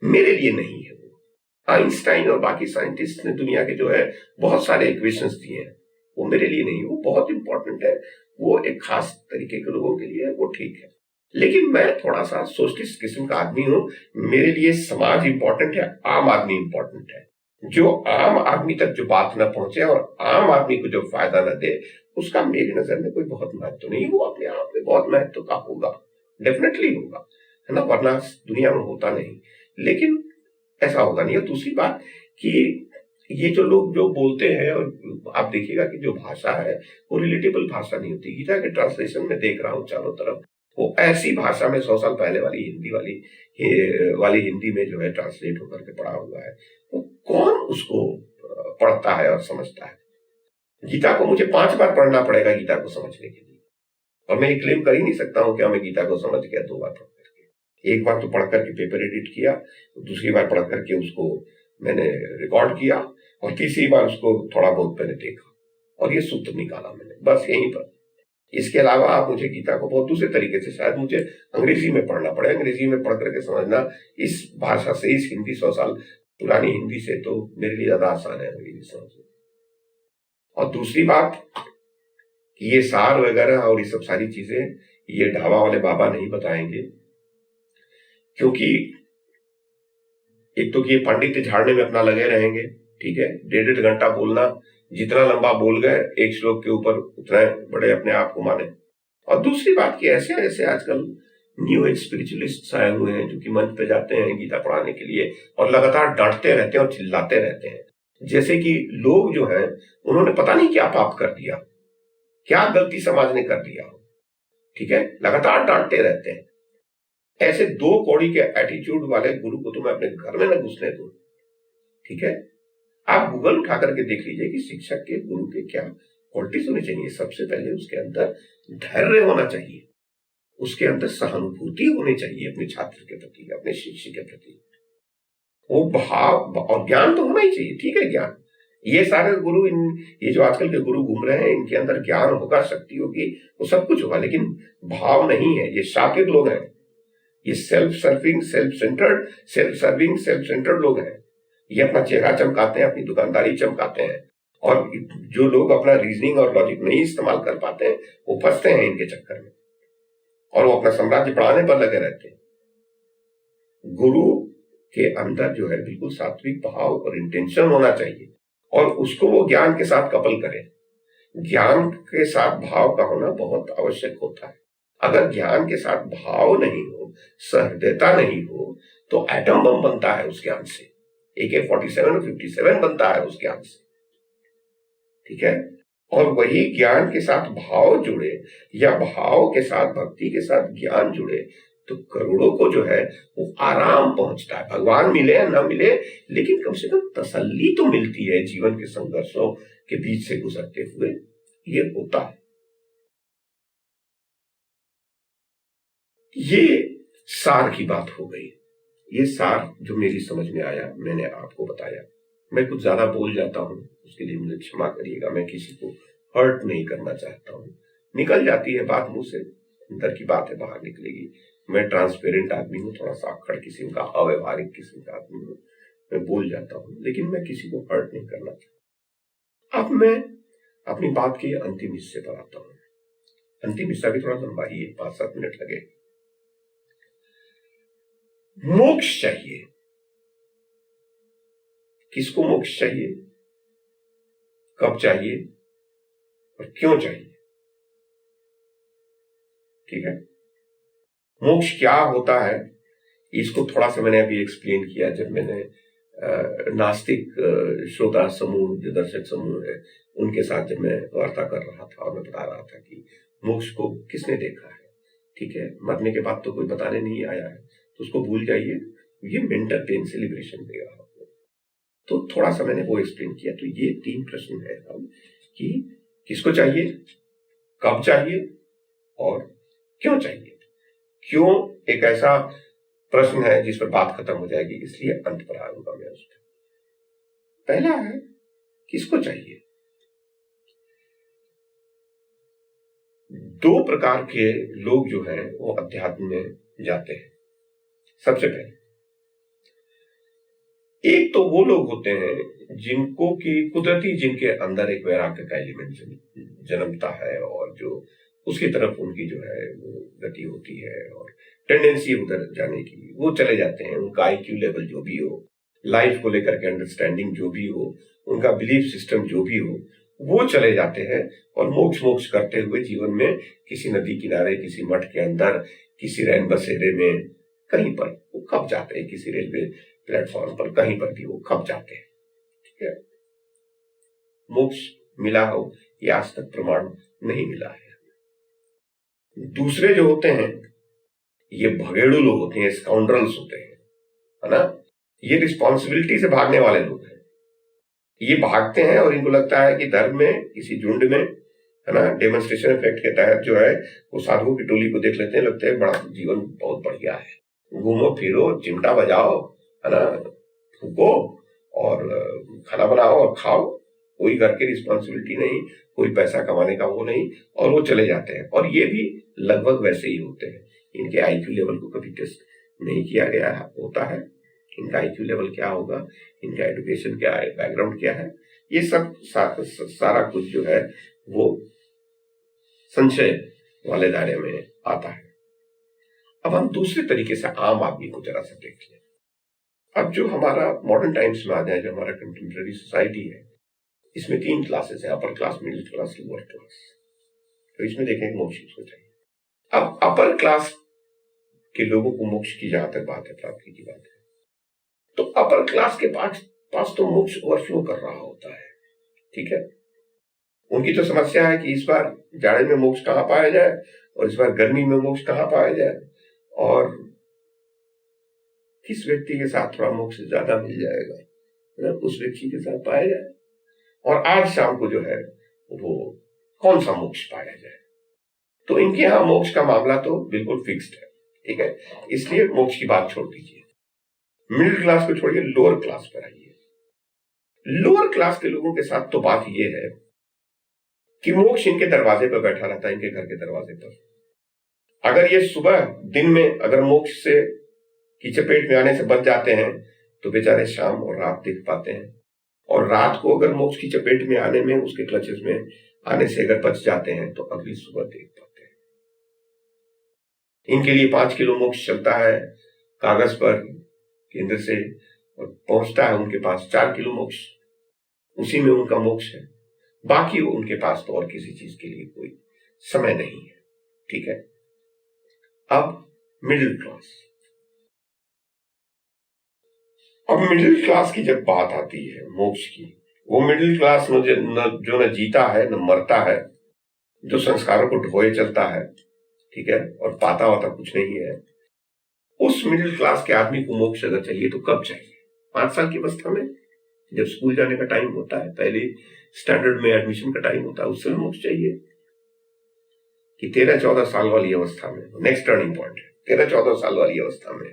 मेरे लिए नहीं है। वो आइंस्टाइन और बाकी साइंटिस्ट ने दुनिया के जो है बहुत सारे इक्वेशंस दिए हैं, वो मेरे लिए नहीं। वो बहुत इंपॉर्टेंट है, वो एक खास तरीके के लोगों के लिए है, वो ठीक है। लेकिन मैं थोड़ा सा सोशलिस्ट किस्म का आदमी हूं। मेरे लिए समाज इंपॉर्टेंट है, आम आदमी इंपॉर्टेंट है। जो आम आदमी तक जो बात न पहुंचे और आम आदमी को जो फायदा न दे, उसका मेरी नजर में कोई बहुत महत्व नहीं। वो अपने आप में बहुत महत्व का होगा, डेफिनेटली होगा, है ना, वरना दुनिया में होता नहीं। लेकिन ऐसा होगा नहीं। और दूसरी बात कि ये जो लोग जो बोलते हैं, और आप देखिएगा कि जो भाषा है वो रिलेटेबल भाषा नहीं होती। गीता के ट्रांसलेशन में देख रहा हूँ चारों तरफ, वो ऐसी भाषा में 100 साल पहले वाली हिंदी में जो है ट्रांसलेट होकर के पढ़ा हुआ है। वो कौन उसको पढ़ता है और समझता है? गीता को मुझे 5 बार पढ़ना पड़ेगा गीता को समझने के लिए, और मैं ये क्लेम कर ही नहीं सकता हूँ कि मैं गीता को समझ गया 2 बार पढ़ करके। एक बार तो पढ़ करके पेपर एडिट किया, दूसरी बार पढ़ करके उसको मैंने रिकॉर्ड किया, और तीसरी बार उसको थोड़ा बहुत मैंने देखा और ये सूत्र निकाला मैंने, बस यहीं पर। इसके अलावा आप मुझे गीता को बहुत दूसरे तरीके से, शायद मुझे अंग्रेजी में पढ़ना पड़े। अंग्रेजी में पढ़ करके समझना इस भाषा से, इस हिंदी 100 साल पुरानी हिंदी से, तो मेरे लिए ज्यादा आसान है अंग्रेजी समझना। और दूसरी बात, ये सार वगैरह और ये सब सारी चीजें ये ढाबा वाले बाबा नहीं बताएंगे, क्योंकि एक तो ये पंडित झाड़ने में अपना लगे रहेंगे, ठीक है, 1.5 घंटा बोलना, जितना लंबा बोल गए एक श्लोक के ऊपर उतना बड़े अपने आप को माने। और दूसरी बात कि ऐसे ऐसे आजकल न्यू एज स्पिरिचुअलिस्ट आए हुए हैं जो कि मंच पे जाते हैं गीता पढ़ाने के लिए और लगातार डांटते रहते हैं और चिल्लाते रहते हैं, जैसे कि लोग जो हैं उन्होंने पता नहीं क्या पाप कर दिया, क्या गलती समाज ने कर दिया हो, ठीक है, लगातार डांटते रहते हैं। ऐसे दो कौड़ी के एटीट्यूड वाले गुरु को तो मैं अपने घर में न घुसने दूं, ठीक है। आप गूगल उठा करके देख लीजिए कि शिक्षक के, गुरु के क्या क्वालिटीज होनी चाहिए। सबसे पहले उसके अंदर धैर्य होना चाहिए, उसके अंदर सहानुभूति होनी चाहिए अपने छात्र के प्रति, अपने शिष्य के प्रति, वो भाव और ज्ञान तो होना ही चाहिए, ठीक है। ज्ञान, ये सारे गुरु, ये जो आजकल के गुरु घूम रहे हैं, इनके अंदर ज्ञान होगा, शक्ति होगी, वो सब कुछ होगा, लेकिन भाव नहीं है। ये शातिर लोग हैं, ये सेल्फ सर्विंग, सेल्फ सेंटर्ड लोग हैं। ये अपना चेहरा चमकाते हैं, अपनी दुकानदारी चमकाते हैं, और जो लोग अपना रीजनिंग और लॉजिक नहीं इस्तेमाल कर पाते हैं वो फंसते हैं इनके चक्कर में, और वो अपना साम्राज्य बढ़ाने पर लगे रहते हैं। गुरु के अंदर जो है बिल्कुल सात्विक भाव और इंटेंशन होना चाहिए, और उसको वो ज्ञान के साथ कपल करे। ज्ञान के साथ भाव का होना बहुत आवश्यक होता है। अगर ज्ञान के साथ भाव नहीं हो, सहृदयता नहीं हो, तो एटम बम बनता है उस ज्ञान से, AK-47 और 57 बनता है उस ज्ञान से, ठीक है। और वही ज्ञान के साथ भाव जुड़े, या भाव के साथ भक्ति के साथ ज्ञान जुड़े, तो करोड़ों को जो है वो आराम पहुंचता है। भगवान मिले या ना मिले, लेकिन कम से कम तसल्ली तो मिलती है जीवन के संघर्षों के बीच से गुजरते हुए, ये होता है। ये सार की बात हो गई। ये सार जो मेरी समझ में आया मैंने आपको बताया। मैं कुछ ज्यादा बोल जाता हूं, उसके लिए मुझे क्षमा करिएगा। मैं किसी को हर्ट नहीं करना चाहता हूं। निकल जाती है बात मुंह से, अंदर की बात है, बाहर निकलेगी। मैं ट्रांसपेरेंट आदमी हूँ, थोड़ा सा अक्खड़ किस्म का, अव्यवहारिक किस्म का आदमी हूँ। मैं बोल जाता हूँ, लेकिन मैं किसी को हर्ट नहीं करना चाहता। अब मैं अपनी बात के अंतिम हिस्से पर आता हूँ। अंतिम हिस्सा भी थोड़ा लंबा ही है, 5-7 मिनट लगे। मोक्ष चाहिए। किसको मोक्ष चाहिए, कब चाहिए और क्यों चाहिए, ठीक है। मोक्ष क्या होता है, इसको थोड़ा सा मैंने अभी एक्सप्लेन किया जब मैंने नास्तिक श्रोता समूह, जो दर्शक समूह है, उनके साथ जब मैं वार्ता कर रहा था और मैं बता रहा था कि मोक्ष को किसने देखा है, ठीक है। मरने के बाद तो कोई बताने नहीं आया है, तो उसको भूल जाइए, ये मेंटल पेन से लिबरेशन देगा आपको। तो थोड़ा सा मैंने वो एक्सप्लेन किया। तो ये 3 प्रश्न है अब कि किसको चाहिए, कब चाहिए और क्यों चाहिए। क्यों एक ऐसा प्रश्न है जिस पर बात खत्म हो जाएगी, इसलिए अंत पर आऊंगा मैं उस पर। पहला है किसको चाहिए। 2 प्रकार के लोग जो हैं वो अध्यात्म में जाते हैं। सबसे पहले एक तो वो लोग होते हैं जिनको की कुदरती, जिनके अंदर एक वैराग्य का एलिमेंट जन्मता है, और जो उसकी तरफ उनकी जो है वो गति होती है और टेंडेंसी उधर जाने की, वो चले जाते हैं। उनका IQ लेवल जो भी हो, लाइफ को लेकर के अंडरस्टैंडिंग जो भी हो, उनका बिलीफ सिस्टम जो भी हो, वो चले जाते हैं और मोक्ष करते हुए जीवन में किसी नदी किनारे, किसी मठ के अंदर, किसी रैन बसेरे में, कहीं पर वो खप जाते हैं, किसी रेलवे प्लेटफॉर्म पर, कहीं पर भी वो खप जाते हैं, ठीक है। मोक्ष मिला हो ये आज तक प्रमाण नहीं मिला है। दूसरे जो होते हैं ये भगेड़ू लोग होते हैं, स्काउंड्रल्स होते हैं, है ना। ये रिस्पॉन्सिबिलिटी से भागने वाले लोग हैं। ये भागते हैं और इनको लगता है कि धर्म में, किसी झुंड में, है ना, डेमोन्स्ट्रेशन इफेक्ट के तहत जो है वो साधुओं की टोली को देख लेते हैं, लगता है बड़ा जीवन बहुत बढ़िया है, घूमो फिरो, चिमटा बजाओ, है ना, फूको और खाना बनाओ और खाओ, कोई घर की रिस्पॉन्सिबिलिटी नहीं, कोई पैसा कमाने का वो नहीं, और वो चले जाते हैं। और ये भी लगभग वैसे ही होते हैं। इनके IQ लेवल को कभी टेस्ट नहीं किया गया होता है, इनका IQ लेवल क्या होगा, इनका एजुकेशन क्या है, बैकग्राउंड क्या है, ये सब सारा कुछ जो है वो संशय वाले दायरे में आता है। अब हम दूसरे तरीके से आम आदमी को जरा सा देख लें। अब जो हमारा मॉडर्न टाइम्स में आ जाए, जो हमारा कंटेम्परेरी सोसाइटी है, इसमें 3 क्लासेस है, upper class, middle class, lower class. तो इसमें देखें मोक्ष को चाहिए। अब अपर क्लास के लोगों को मोक्ष की जहां तक बात है, प्राप्ति की बात है, तो अपर क्लास के पास तो मोक्ष ओवरफ्लो कर रहा होता है। ठीक है, उनकी तो समस्या है कि इस बार जाड़े में मोक्ष कहां पाया जाए और इस बार गर्मी में मोक्ष कहां पाया जाए, और किस व्यक्ति के साथ थोड़ा मोक्ष ज्यादा मिल जाएगा, उस व्यक्ति के साथ पाया जाए, और आज शाम को जो है वो कौन सा मोक्ष पाया जाए। तो इनके यहां मोक्ष का मामला तो बिल्कुल फिक्स्ड है। ठीक है, इसलिए मोक्ष की बात छोड़ दीजिए, मिडिल क्लास को छोड़िए, लोअर क्लास पर आइए। लोअर क्लास के लोगों के साथ तो बात यह है कि मोक्ष इनके दरवाजे पर बैठा रहता है, इनके घर के दरवाजे पर। अगर ये सुबह दिन में अगर मोक्ष से की चपेट में आने से बच जाते हैं तो बेचारे शाम और रात देख पाते हैं, और रात को अगर मोक्ष की चपेट में आने में, उसके क्लचेस में आने से अगर बच जाते हैं तो अगली सुबह देख पाते हैं। इनके लिए 5 किलो मोक्ष चलता है कागज पर केंद्र से, और पहुंचता है उनके पास 4 किलो मोक्ष, उसी में उनका मोक्ष है। बाकी उनके पास तो और किसी चीज के लिए कोई समय नहीं है। ठीक है, अब मिडिल क्लास। अब मिडिल क्लास की जब बात आती है मोक्ष की, वो मिडिल क्लास जो न जीता है न मरता है, जो संस्कारों को ढोए चलता है, ठीक है, और पाता वाता कुछ नहीं है, उस मिडिल क्लास के आदमी को मोक्ष अगर चाहिए तो कब चाहिए? 5 साल की अवस्था में, जब स्कूल जाने का टाइम होता है, पहले स्टैंडर्ड में एडमिशन का टाइम होता है, उस समय मोक्ष चाहिए, कि 13-14 साल वाली अवस्था में? नेक्स्ट टर्निंग पॉइंट है 13-14 साल वाली अवस्था में।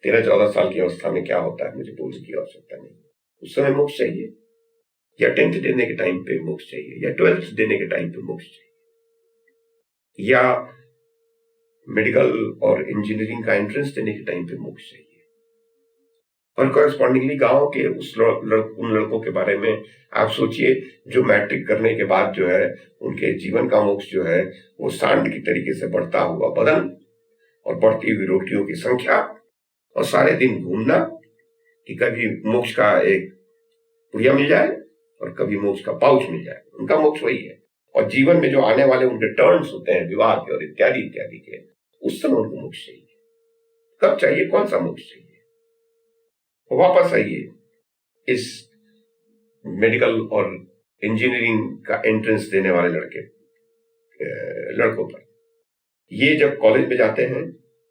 13-14 साल की अवस्था में क्या होता है मुझे बोलने की आवश्यकता नहीं, उस समय मोक्ष चाहिए, या 10th देने के टाइम पे मोक्ष चाहिए, या 12th देने के टाइम पे मोक्ष चाहिए, या मेडिकल और इंजीनियरिंग का एंट्रेंस देने के टाइम पे मोक्ष चाहिए। और कॉरेस्पॉन्डिंगली गांव के उन लड़कों के बारे में आप सोचिए जो मैट्रिक करने के बाद जो है उनके जीवन का मोक्ष जो है वो सांड की तरीके से बढ़ता हुआ बदन और बढ़ती हुई रोटियों की संख्या और सारे दिन घूमना, कि कभी मोक्ष का एक पुड़िया मिल जाए और कभी मोक्ष का पाउच मिल जाए, उनका मोक्ष वही है। और जीवन में जो आने वाले उनके टर्न्स होते हैं विवाह के और इत्यादि इत्यादि के, उस समय उनको मोक्ष चाहिए। कब चाहिए? कौन सा मोक्ष चाहिए? वापस आइए इस मेडिकल और इंजीनियरिंग का एंट्रेंस देने वाले लड़कों पर। ये जब कॉलेज में जाते हैं,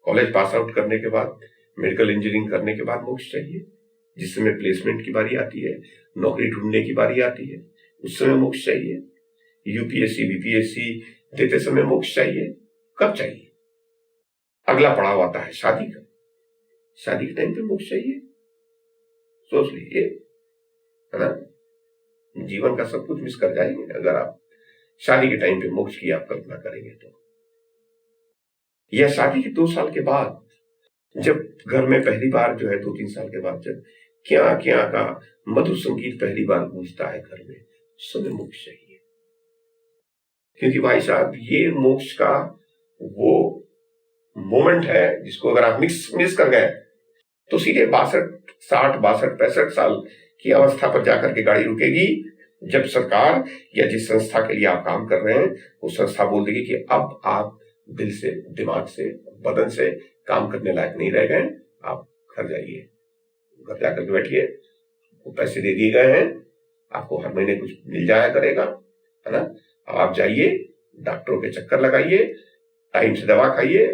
कॉलेज पास आउट करने के बाद, मेडिकल इंजीनियरिंग करने के बाद मोक्ष चाहिए, जिस समय प्लेसमेंट की बारी आती है, नौकरी ढूंढने की बारी आती है, उस समय मोक्ष चाहिए। यूपीएससी बीपीएससी देते समय मोक्ष चाहिए। कब चाहिए? अगला पड़ाव आता है शादी का। शादी के टाइम पे मोक्ष चाहिए। सोच लीजिए, है ना, जीवन का सब कुछ मिस कर जाएंगे अगर आप शादी के टाइम पे मोक्ष की आप कल्पना करेंगे तो। या शादी के 2 साल के बाद, जब घर में पहली बार जो है 2-3 साल के बाद जब क्या क्या का मधुर संगीत पहली बार गूंजता है घर में, उस समय मोक्ष चाहिए। क्योंकि भाई साहब ये मोक्ष का वो मोमेंट है जिसको अगर आप मिस कर गए तो सीधे 62, 60, 62, 65 साल की अवस्था पर जाकर के गाड़ी रुकेगी, जब सरकार या जिस संस्था के लिए आप काम कर रहे हैं वो संस्था बोल देगी कि अब आप दिल से, दिमाग से, बदन से काम करने लायक नहीं रह गए, आप घर जाइए, घर जाकर के बैठिए, वो पैसे दे दिए गए हैं, आपको हर महीने कुछ मिल जाया करेगा, है ना। अब आप जाइए, डॉक्टरों के चक्कर लगाइए, टाइम से दवा खाइए,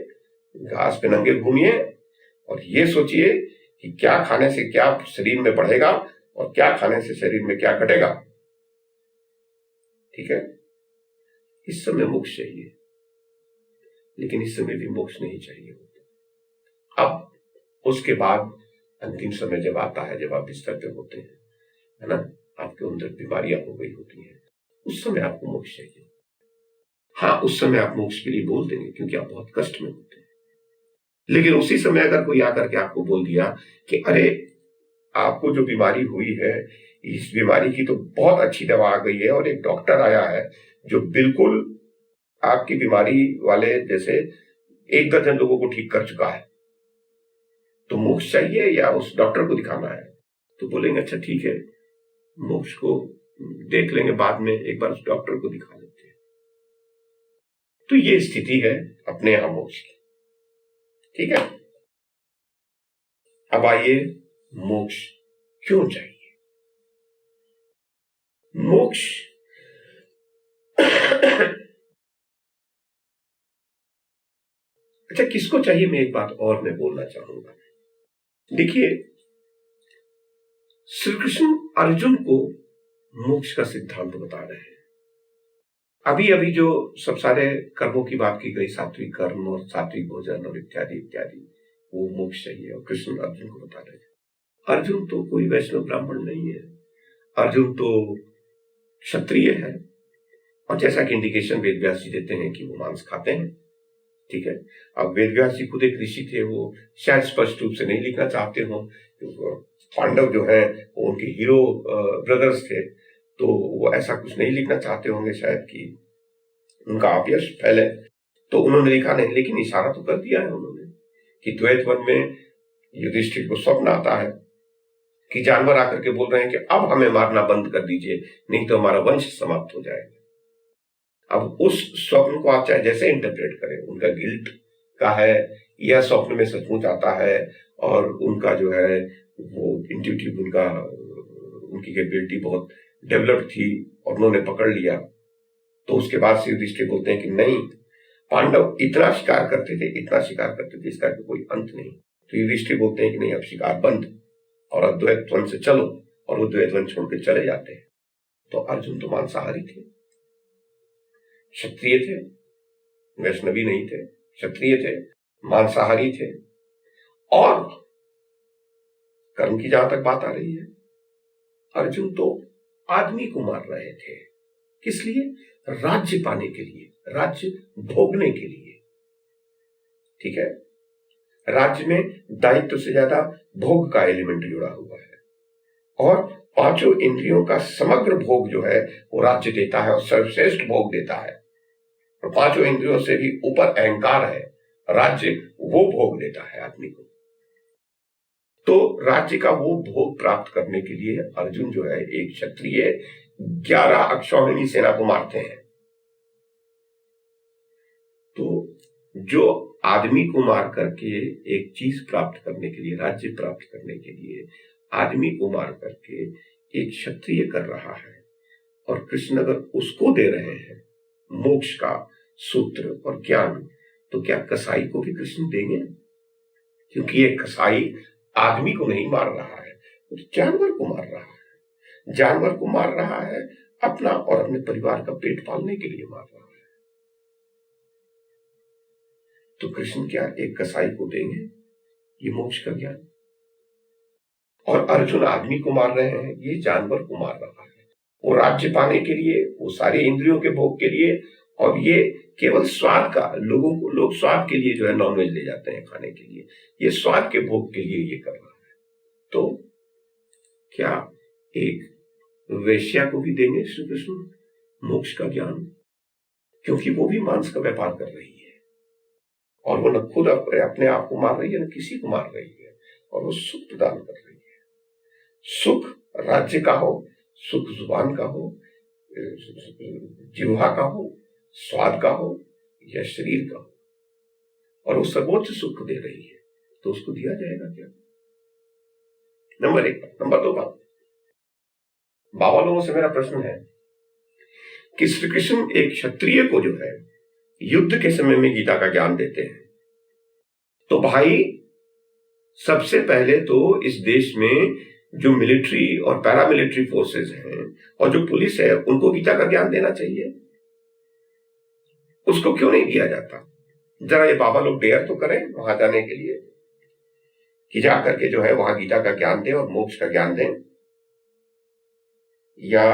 घास पे नंगे घूमिए, और ये सोचिए कि क्या खाने से क्या शरीर में बढ़ेगा और क्या खाने से शरीर में क्या घटेगा। ठीक है, इस समय मोक्ष चाहिए, लेकिन इस समय भी मोक्ष नहीं चाहिए। अब उसके बाद अंतिम समय जब आता है, जब आप बिस्तर पे होते हैं, है ना, आपके अंदर बीमारियां हो गई होती हैं, उस समय आपको मोक्ष चाहिए। हाँ, उस समय आप मोक्ष के लिए बोल देंगे क्योंकि आप बहुत कष्ट में होते हैं। लेकिन उसी समय अगर कोई आकर के आपको बोल दिया कि अरे आपको जो बीमारी हुई है, इस बीमारी की तो बहुत अच्छी दवा आ गई है और एक डॉक्टर आया है जो बिल्कुल आपकी बीमारी वाले जैसे 1 दर्जन लोगों को ठीक कर चुका है, तो मोक्ष चाहिए या उस डॉक्टर को दिखाना है? तो बोलेंगे अच्छा ठीक है, मोक्ष को देख लेंगे बाद में, एक बार उस डॉक्टर को दिखा लेते हैं। तो ये स्थिति है अपने यहां मोक्ष की। ठीक है। अब आइए, मोक्ष क्यों चाहिए? मोक्ष अच्छा, किसको चाहिए? मैं एक बात और मैं बोलना चाहूंगा। देखिए, श्री कृष्ण अर्जुन को मोक्ष का सिद्धांत बता रहे हैं। अभी अभी जो सब सारे कर्मों की बात की गई, सात्विक कर्म और सात्विक भोजन और इत्यादि इत्यादि, वो मोक्ष चाहिए और कृष्ण अर्जुन को बता रहे हैं। अर्जुन तो कोई वैष्णव ब्राह्मण नहीं है, अर्जुन तो क्षत्रिय है, और जैसा कि इंडिकेशन वेद व्यास जी देते हैं कि वो मांस खाते हैं। ठीक है। अब वेद व्यास जी खुद एक ऋषि थे, वो शायद स्पष्ट रूप से नहीं लिखना चाहते हो। पांडव जो है वो उनके हीरो ब्रदर्स थे, तो वो ऐसा कुछ नहीं लिखना चाहते होंगे शायद कि उनका अपयश फैले, तो उन्होंने लिखा नहीं, लेकिन इशारा तो कर दिया है उन्होंने कि द्वैत वन में युधिष्ठिर को स्वप्न आता है कि जानवर आकर के बोल रहे हैं कि अब हमें मारना बंद कर दीजिए, नहीं तो हमारा वंश समाप्त हो जाएगा। अब उस स्वप्न को आप चाहे जैसे इंटरप्रेट करें, उनका गिल्ट का है या स्वप्न में सचमुच आता है, और उनका जो है वो इंट्यूटिव, उनकी कैपेबिलिटी बहुत डेवलप थी और उन्होंने पकड़ लिया। तो उसके बाद से युधिष्ठिर बोलते हैं कि नहीं, पांडव इतना शिकार करते थे, इतना शिकार करते थे, इसका कोई अंत नहीं। तो युधिष्ठिर बोलते हैं कि नहीं, अब शिकार बंद और अद्वैत वन से चलो, और वो द्वैत वन छोड़ के चले जाते हैं। तो अर्जुन तो मांसाहारी थे, क्षत्रिय थे, वैष्णवी नहीं थे, क्षत्रिय थे, मांसाहारी थे। और कर्म की जहां तक बात आ रही है, अर्जुन तो आदमी को मार रहे थे। किस लिए? राज्य पाने के लिए, राज्य भोगने के लिए। ठीक है। राज्य में दायित्व से ज्यादा भोग का एलिमेंट जुड़ा हुआ है, और पांचों इंद्रियों का समग्र भोग जो है वो राज्य देता है और सर्वश्रेष्ठ भोग देता है। और पांचों इंद्रियों से भी ऊपर अहंकार है, राज्य वो भोग देता है आदमी को। तो राज्य का वो भोग प्राप्त करने के लिए अर्जुन जो है, एक क्षत्रिय 11 अक्षौहिणी सेना को मारते हैं। तो जो आदमी को मार करके एक चीज प्राप्त करने के लिए, राज्य प्राप्त करने के लिए आदमी को मार करके एक क्षत्रिय कर रहा है, और कृष्ण अगर उसको दे रहे हैं मोक्ष का सूत्र और ज्ञान, तो क्या कसाई को भी कृष्ण देंगे? क्योंकि ये कसाई आदमी को नहीं मार रहा है, वो जानवर को मार रहा है। जानवर को मार रहा है अपना और अपने परिवार का पेट पालने के लिए मार रहा है। तो कृष्ण क्या एक कसाई को देंगे ये मोक्ष का ज्ञान? और अर्जुन आदमी को मार रहे हैं, ये जानवर को मार रहा है, वो राज्य पाने के लिए, वो सारे इंद्रियों के भोग के लिए, और ये केवल स्वाद का, लोग स्वाद के लिए जो है नॉनवेज ले जाते हैं खाने के लिए, ये स्वाद के भोग के लिए ये कर रहा है। तो क्या एक वेश्या को भी देंगे श्री कृष्ण मोक्ष का ज्ञान? क्योंकि वो भी मांस का व्यापार कर रही है, और वो न खुद अपने आप को मार रही है, न किसी को मार रही है, और वो सुख प्रदान कर रही है। सुख राज्य का हो, सुख जुबान का हो, जिह्वा का हो, स्वाद का हो या शरीर का हो, और वो सर्वोच्च सुख दे रही है, तो उसको दिया जाएगा क्या? नंबर 1 बात। नंबर 2 बात, बाबा लोगों से मेरा प्रश्न है कि श्री कृष्ण एक क्षत्रिय को जो है युद्ध के समय में गीता का ज्ञान देते हैं, तो भाई सबसे पहले तो इस देश में जो मिलिट्री और पैरामिलिट्री फोर्सेस हैं और जो पुलिस है, उनको गीता का ज्ञान देना चाहिए। उसको क्यों नहीं दिया जाता? जरा ये बाबा लोग डेयर तो करें वहां जाने के लिए, कि जाकर के जो है वहां गीता का ज्ञान दें और मोक्ष का ज्ञान दें। या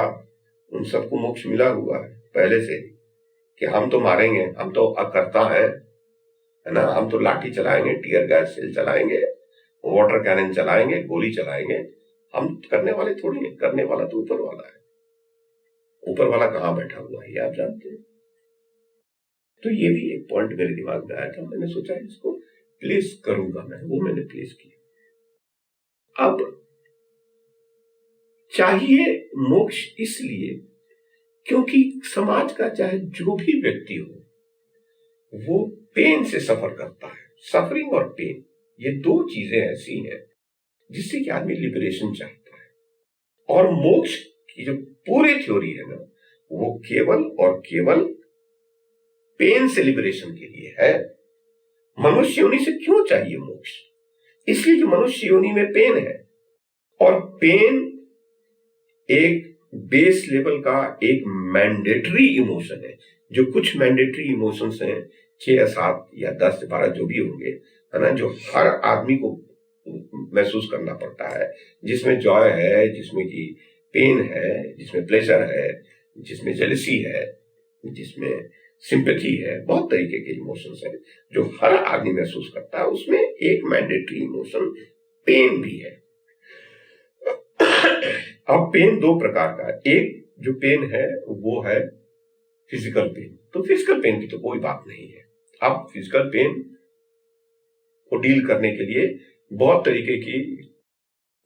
उन सबको मोक्ष मिला हुआ है पहले से कि हम तो मारेंगे, हम तो अकर्ता है ना, हम तो लाठी चलाएंगे, टीयर गैस सेल चलाएंगे, वाटर कैनन चलाएंगे, गोली चलाएंगे, हम करने वाले थोड़ी है। करने वाला तो ऊपर वाला है। ऊपर वाला कहां बैठा हुआ है ये आप जानते हैं। तो ये भी एक पॉइंट मेरे दिमाग में आया था, मैंने सोचा इसको प्लेस करूंगा मैं, वो मैंने प्लेस किया। अब चाहिए मोक्ष इसलिए क्योंकि समाज का चाहे जो भी व्यक्ति हो वो पेन से सफर करता है, सफरिंग और पेन, ये दो चीजें ऐसी हैं जिससे कि आदमी लिबरेशन चाहता है। और मोक्ष की जो पूरी थ्योरी है ना, वो केवल और केवल पेन से लिबरेशन के लिए है। मनुष्य योनि से क्यों चाहिए मोक्ष? इसलिए कि मनुष्य योनि में पेन है, और पेन एक बेस लेवल का एक मैंडेटरी इमोशन है। जो कुछ मैंडेटरी इमोशंस हैं, 6 या 7 या 10 या 12 जो भी होंगे, है ना, जो हर आदमी को महसूस करना पड़ता है, जिसमें जॉय है, जिसमें कि पेन है, जिसमें प्लेजर है, जिसमें जेलसी है, जिसमें सिंपैथी है, बहुत तरीके के इमोशंस हैं जो हर आदमी महसूस करता है। उसमें एक मैंडेटरी इमोशन पेन भी है। अब पेन दो प्रकार का है। एक जो पेन है वो है फिजिकल पेन। तो फिजिकल पेन की तो कोई बात नहीं है। अब फिजिकल पेन को डील करने के लिए बहुत तरीके की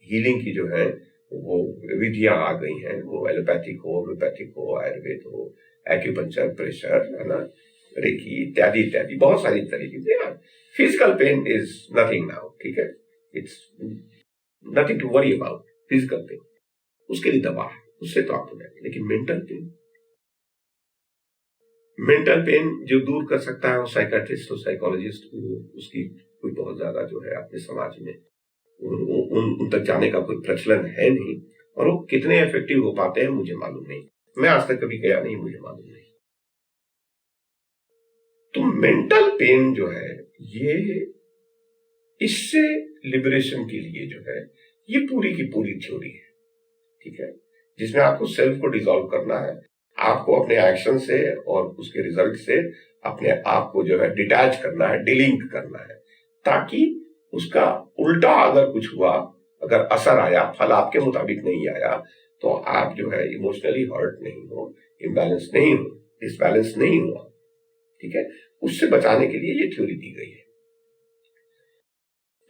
हीलिंग की जो है वो विधियां आ गई हैं। वो एलोपैथिक हो, होम्योपैथिक हो, आयुर्वेद हो, एक्यूपंक्चर, प्रेशर, है ना, रेकी इत्यादि इत्यादि बहुत सारी तरीके से। Physical pain is nothing now, ठीक है, it's nothing to worry about physical pain. उसके लिए दवा है, उससे तो आपको नहीं। लेकिन मेंटल पेन जो दूर कर सकता है वो साइकाट्रिस्ट और साइकोलॉजिस्ट, उसकी कोई बहुत ज्यादा जो है अपने समाज में उन तक जाने का कोई प्रचलन है नहीं। और वो कितने इफेक्टिव हो पाते हैं मुझे मालूम नहीं, मैं आज तक कभी गया नहीं, मुझे मालूम नहीं। तो मेंटल पेन जो है, ये इससे लिबरेशन के लिए जो है ये पूरी की पूरी थ्योरी है, ठीक है, जिसमें आपको सेल्फ को डिसॉल्व करना है। आपको अपने एक्शन से और उसके रिजल्ट से अपने आप को जो है डिटैच करना है, डिलिंक करना है, ताकि उसका उल्टा अगर कुछ हुआ, अगर असर आया, फल आपके मुताबिक नहीं आया, तो आप जो है इमोशनली हर्ट नहीं हो, इम्बैलेंस नहीं हो, डिसबैलेंस नहीं हुआ, ठीक है। उससे बचाने के लिए ये थ्योरी दी गई है।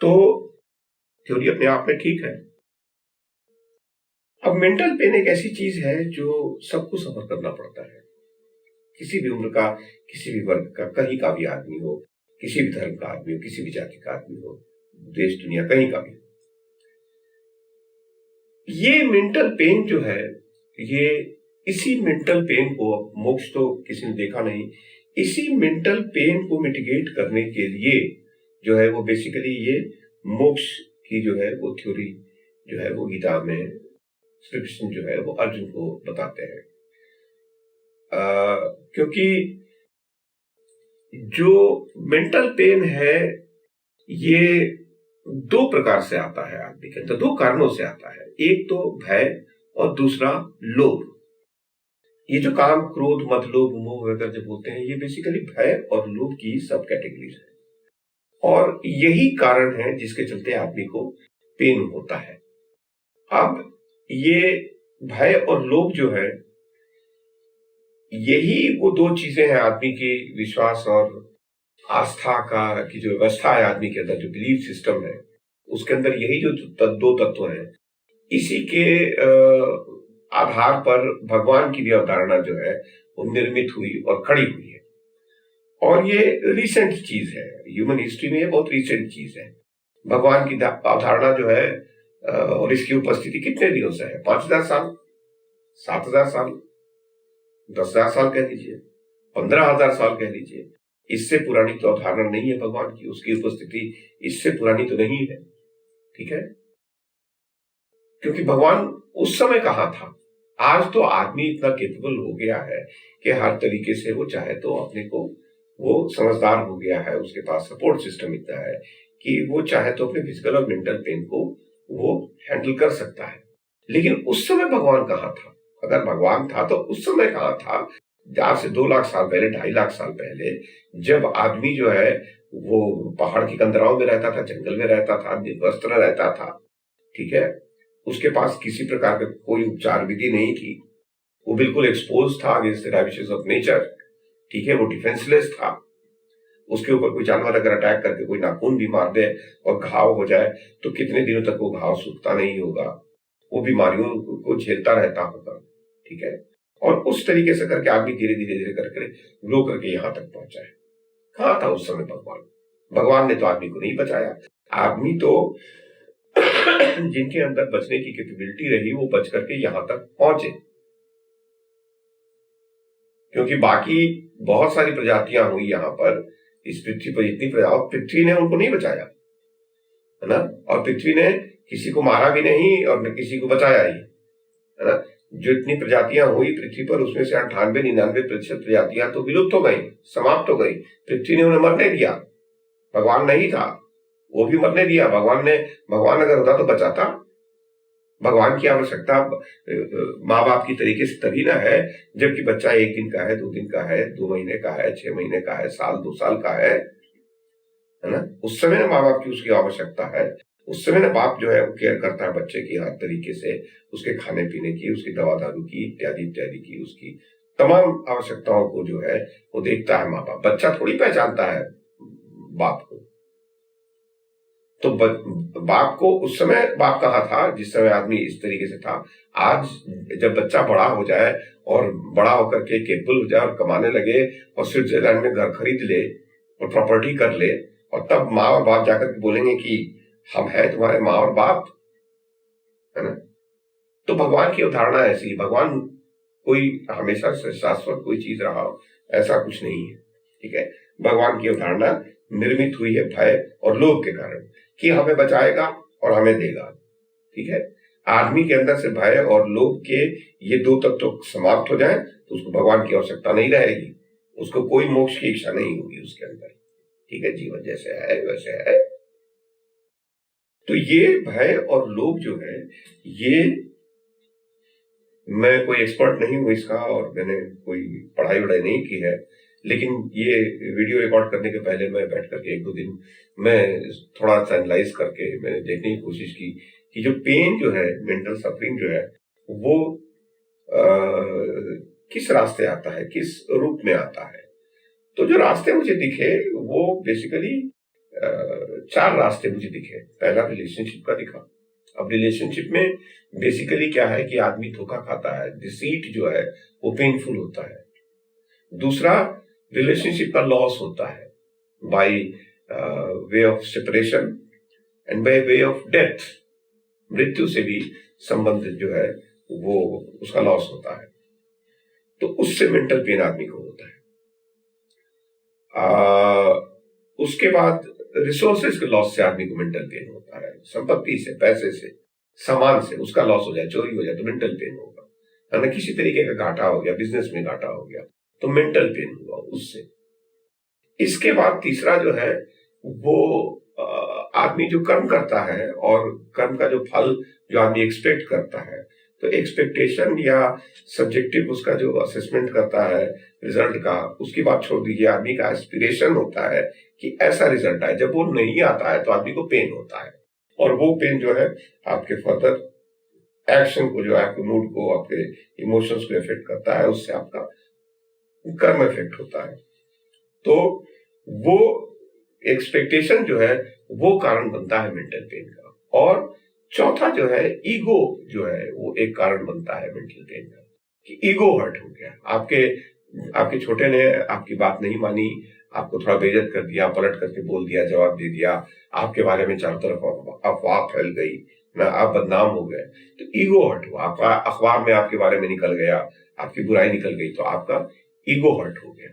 तो थ्योरी अपने आप में ठीक है। अब मेंटल पेन एक ऐसी चीज है जो सबको सफर करना पड़ता है, किसी भी उम्र का, किसी भी वर्ग का, कहीं का भी आदमी हो, किसी भी धर्म का आदमी हो, किसी भी जाति का आदमी हो, देश दुनिया कहीं का भी। ये मेंटल पेन जो है, ये इसी मेंटल पेन को, मोक्ष तो किसी ने देखा नहीं, इसी मेंटल पेन को मिटिगेट करने के लिए जो है वो बेसिकली ये मोक्ष की जो है वो थ्योरी जो है वो गीता में श्री कृष्ण जो है वो अर्जुन को बताते हैं। क्योंकि जो मेंटल पेन है ये दो प्रकार से आता है आदमी के अंदर, दो कारणों से आता है। एक तो भय और दूसरा लोभ। ये जो काम, क्रोध, मद, लोभ, मोह वगैरह जो बोलते हैं, ये बेसिकली भय और लोभ की सब कैटेगरीज है, और यही कारण है जिसके चलते आदमी को पेन होता है। अब ये भय और लोभ जो है, यही वो दो चीजें हैं आदमी की विश्वास और आस्था का की जो व्यवस्था है आदमी के अंदर, जो बिलीफ सिस्टम है, उसके अंदर यही जो दो तत्व हैं, इसी के आधार पर भगवान की भी अवधारणा जो है वो निर्मित हुई और खड़ी हुई है। और ये रिसेंट चीज है, ह्यूमन हिस्ट्री में ये बहुत रिसेंट चीज है। भगवान की अवधारणा जो है और इसकी उपस्थिति कितने दिनों से है? 5000 साल, 7000 साल, 10,000 साल कह लीजिए, 15,000 साल कह लीजिए। इससे पुरानी तो अवधारणा नहीं है भगवान की, उसकी उपस्थिति इससे पुरानी तो नहीं है, ठीक है। क्योंकि भगवान उस समय कहाँ था? आज तो आदमी इतना केपेबल हो गया है कि हर तरीके से वो चाहे तो अपने को, वो समझदार हो गया है, उसके पास सपोर्ट सिस्टम इतना है कि वो चाहे तो अपने फिजिकल और मेंटल पेन को वो हैंडल कर सकता है। लेकिन उस समय भगवान कहाँ था? अगर भगवान था तो उस समय कहाँ था? आज से 2 लाख साल पहले, 2.5 लाख साल पहले, जब आदमी जो है वो पहाड़ की कंदराओं में रहता था, जंगल में रहता था, निर्वस्त्र रहता था, ठीक है। उसके पास किसी प्रकार का कोई उपचार विधि नहीं थी, वो बिल्कुल एक्सपोज था अगेंस्ट द राविशेस ऑफ नेचर, ठीक है। वो डिफेंसलेस था। उसके ऊपर कोई जानवर अगर अटैक करके कोई नाखून भी मार दे और घाव हो जाए तो कितने दिनों तक वो घाव सूखता नहीं होगा, वो बीमारियों को झेलता रहता होगा, ठीक है। और उस तरीके से करके आदमी धीरे धीरे धीरे करके ग्रो करके यहां तक पहुंचा है। कहां था उस समय भगवान? भगवान ने तो आदमी को नहीं बचाया। आदमी तो जिनके अंदर बचने की कैपेबिलिटी रही वो बच करके यहां तक पहुंचे, क्योंकि बाकी बहुत सारी प्रजातियां हुई यहां पर, इस पृथ्वी पर जितनी पृथ्वी ने उनको नहीं बचाया, है ना। और पृथ्वी ने किसी को मारा भी नहीं और न किसी को बचाया ही, है ना। जो इतनी प्रजातियां हुई पृथ्वी पर उसमें से 98-99% प्रजातियां तो विलुप्त हो गई, समाप्त हो गई। पृथ्वी ने उन्हें मरने दिया, भगवान नहीं था वो भी मरने दिया। भगवान अगर होता तो बचाता। भगवान की आवश्यकता माँ बाप की तरीके से तभी ना है जबकि बच्चा 1 दिन का है, 2 दिन का है, 2 महीने का है, 6 महीने का है, साल 2 साल का है ना। उस समय ना माँ बाप की उसकी आवश्यकता है। उस समय ना बाप जो है वो केयर करता है बच्चे की हर तरीके से, उसके खाने पीने की, उसकी दवा दारू की, इत्यादि इत्यादि की, उसकी तमाम आवश्यकताओं को जो है वो देखता है माँ बाप। बच्चा थोड़ी पहचानता है बाप को। तो बाप को उस समय बाप कहाँ था जिस समय आदमी इस तरीके से था। आज जब बच्चा बड़ा हो जाए और बड़ा होकर के केपेबल हो जाए और कमाने लगे और स्विट्जरलैंड में घर खरीद ले और प्रॉपर्टी कर ले, और तब माँ और बाप जाकर के बोलेंगे कि हम हैं तुम्हारे माँ और बाप, है ना। तो भगवान की अवधारणा ऐसी, भगवान कोई हमेशा से शाश्वत कोई चीज रहा ऐसा कुछ नहीं है, ठीक है। भगवान की अवधारणा निर्मित हुई है भय और लोभ के कारण कि हमें बचाएगा और हमें देगा, ठीक है। आदमी के अंदर से भय और लोभ के ये 2 तत्व समाप्त हो जाए तो उसको भगवान की आवश्यकता नहीं रहेगी, उसको कोई मोक्ष की इच्छा नहीं होगी उसके अंदर, ठीक है। जीवन जैसे है वैसे है। तो ये भय और लोभ जो है, ये मैं कोई एक्सपर्ट नहीं हूं इसका और मैंने कोई पढ़ाई वढ़ाई नहीं की है, लेकिन ये वीडियो रिकॉर्ड करने के पहले मैं बैठ करके 1-2 दिन मैं थोड़ा सा एनालाइज करके मैंने देखने की कोशिश की कि जो पेन जो है, मेंटल सफरिंग जो है, वो किस रास्ते आता है, किस रूप में आता है। तो जो रास्ते मुझे दिखे वो बेसिकली 4 रास्ते मुझे दिखे। पहला रिलेशनशिप का दिखा। अब रिलेशनशिप में बेसिकली क्या है कि आदमी धोखा खाता है, डिसीट जो है वो पेनफुल होता है। दूसरा, रिलेशनशिप का लॉस होता है by way of separation and by way of death. मृत्यु से भी संबंध जो है वो उसका लॉस होता है, तो उससे मेंटल पेन आदमी को होता है। उसके बाद रिसोर्सेज के लॉस से आदमी को मेंटल पेन होता है। संपत्ति से, पैसे से, सामान से उसका लॉस हो जाए, चोरी हो जाए तो मेंटल पेन होगा, है ना। किसी तरीके का घाटा हो गया, बिजनेस में घाटा हो गया तो मेंटल पेन हुआ उससे। इसके बाद तीसरा जो है वो आदमी जो कर्म करता है और कर्म का जो फल जो आदमी एक्सपेक्ट करता है, तो एक्सपेक्टेशन या सब्जेक्टिव उसका जो असेसमेंट करता है रिजल्ट का, उसकी बात छोड़ दीजिए। आदमी का एस्पिरेशन होता है कि ऐसा रिजल्ट आए। जब वो नहीं आता है तो आदमी को पेन होता है, और वो पेन जो है आपके फर्दर एक्शन को, जो आपके मूड को, आपके इमोशंस को इफेक्ट करता है, उससे आपका कर्म इफेक्ट होता है। तो वो एक्सपेक्टेशन जो है वो कारण बनता है मेंटल पेन का। और चौथा जो है ईगो जो है वो एक कारण बनता है मेंटल पेन का, कि ईगो हर्ट हो गया। आपके छोटे ने आपकी बात नहीं मानी, आपको थोड़ा बेइज्जत कर दिया, पलट करके बोल दिया, जवाब दे दिया, आपके बारे में चारों तरफ अफवाह फैल गई ना, आप बदनाम हो गए, तो ईगो हर्ट हुआ। आपका अखबार में आपके बारे में निकल गया, आपकी बुराई निकल गई, तो आपका ईगो हर्ट हो गया।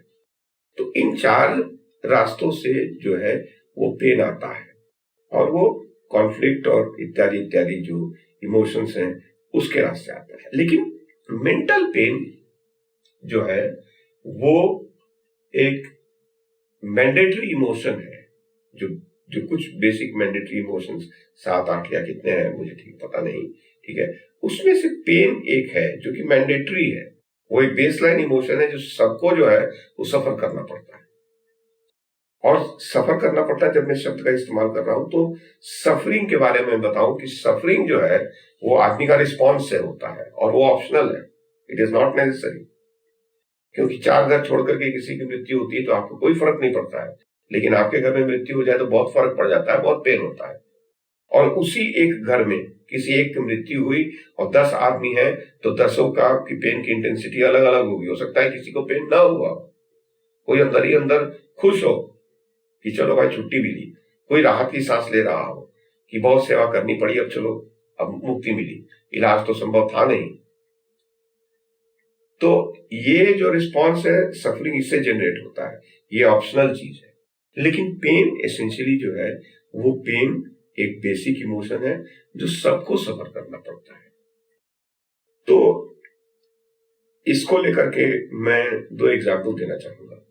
तो इन 4 रास्तों से जो है वो पेन आता है, और वो कॉन्फ्लिक्ट और इत्यादि इत्यादि जो इमोशंस हैं उसके रास्ते आता है। लेकिन मेंटल पेन जो है वो एक मैंडेटरी इमोशन है, जो कुछ बेसिक मैंडेटरी इमोशंस 7-8 या कितने हैं मुझे ठीक पता नहीं, ठीक है। उसमें से पेन एक है जो कि मैंडेटरी है। वो एक बेसलाइन इमोशन है जो सबको जो है वो सफर करना पड़ता है। और सफर करना पड़ता है, जब मैं शब्द का इस्तेमाल कर रहा हूं तो सफरिंग के बारे में बताऊं कि सफरिंग जो है वो आदमी का रिस्पॉन्स से होता है और वो ऑप्शनल है, इट इज नॉट नेसेसरी। क्योंकि 4 घर छोड़ करके किसी की मृत्यु होती है तो आपको कोई फर्क नहीं पड़ता है, लेकिन आपके घर में मृत्यु हो जाए तो बहुत फर्क पड़ जाता है, बहुत पेन होता है। और उसी एक घर में किसी एक की मृत्यु हुई और 10 आदमी हैं तो 10 का की पेन की इंटेंसिटी अलग अलग होगी। हो सकता है किसी को पेन ना हुआ, कोई अंदर ही अंदर खुश हो कि चलो भाई छुट्टी मिली, कोई राहत की सांस ले रहा हो कि बहुत सेवा करनी पड़ी, अब चलो अब मुक्ति मिली, इलाज तो संभव था नहीं। तो ये जो रिस्पॉन्स है सफरिंग इससे जनरेट होता है, ये ऑप्शनल चीज है। लेकिन पेन एसेंशियली जो है वो पेन एक बेसिक इमोशन है जो सबको सफर करना पड़ता है। तो इसको लेकर के मैं 2 एग्जाम्पल देना चाहूंगा।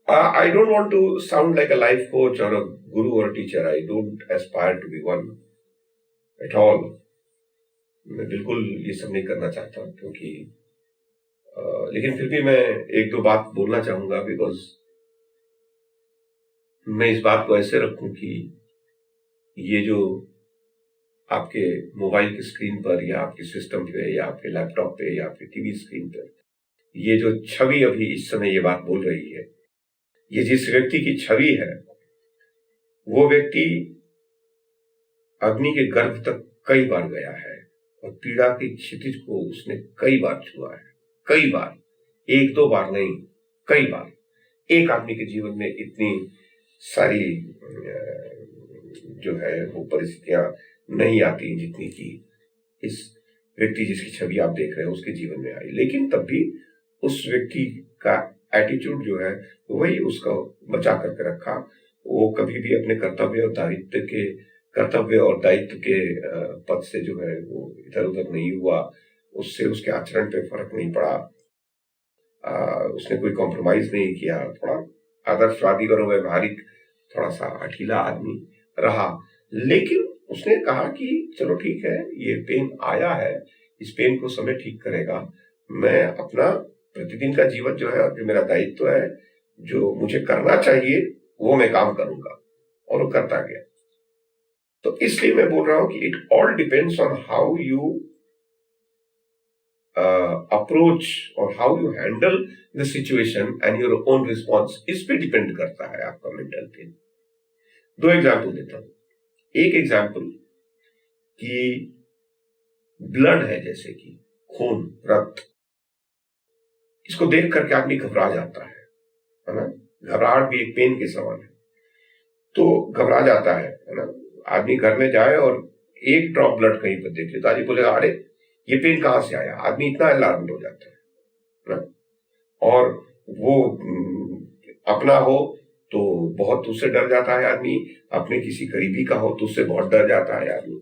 I don't want to sound like a life coach or a guru or a teacher. I don't aspire to be one at all. मैं बिल्कुल ये सब नहीं करना चाहता, क्योंकि लेकिन फिर भी मैं 1-2 बात बोलना चाहूंगा, बिकॉज मैं इस बात को ऐसे रखूं कि ये जो आपके मोबाइल की स्क्रीन पर या आपके सिस्टम पे या आपके लैपटॉप पे या आपके टीवी स्क्रीन पर ये जो छवि अभी इस समय ये बात बोल रही है, ये जिस व्यक्ति की छवि है वो व्यक्ति अग्नि के गर्भ तक कई बार गया है और पीड़ा की क्षितिज को उसने कई बार छुआ है, कई बार, 1-2 बार नहीं, कई बार। एक आदमी के जीवन में इतनी सारी जो है वो परिस्थितियां नहीं आती जितनी कि इस व्यक्ति जिसकी छवि आप देख रहे हैं उसके जीवन में आई। लेकिन तब भी उस व्यक्ति का एटीट्यूड जो है वही उसका बचा करके रखा। वो कभी भी अपने कर्तव्य और दायित्व के पद से जो है वो इधर उधर नहीं हुआ, उससे उसके आचरण पे फर्क नहीं पड़ा, उसने कोई कॉम्प्रोमाइज नहीं किया, थोड़ा आदर्शवादी और व्यवहारिक थोड़ा सा अठीला आदमी रहा। लेकिन उसने कहा कि चलो ठीक है, ये पेन आया है, इस पेन को समय ठीक करेगा, मैं अपना प्रतिदिन का जीवन जो है जो मेरा दायित्व है, जो मुझे करना चाहिए वो मैं काम करूंगा, और वो करता गया। तो इसलिए मैं बोल रहा हूं कि it all depends on how you approach और how you handle the situation and your own response. इस पे डिपेंड करता है आपका मेंटल पेन। 2 एग्जाम्पल देता हूं। एक एग्जाम्पल कि ब्लड है, जैसे कि खून, रक्त, इसको देख करके आदमी घबरा जाता है ना। घबराहट भी एक पेन के समान है, तो घबरा जाता है ना। आदमी घर में जाए और 1 ड्रॉप ब्लड कहीं पर देख ले तो आदमी बोलेगा अरे ये पेन कहां से आया, आदमी इतना अलार्म हो जाता है ना। और वो अपना हो तो बहुत उससे डर जाता है आदमी, अपने किसी करीबी का हो तो उससे बहुत डर जाता है आदमी,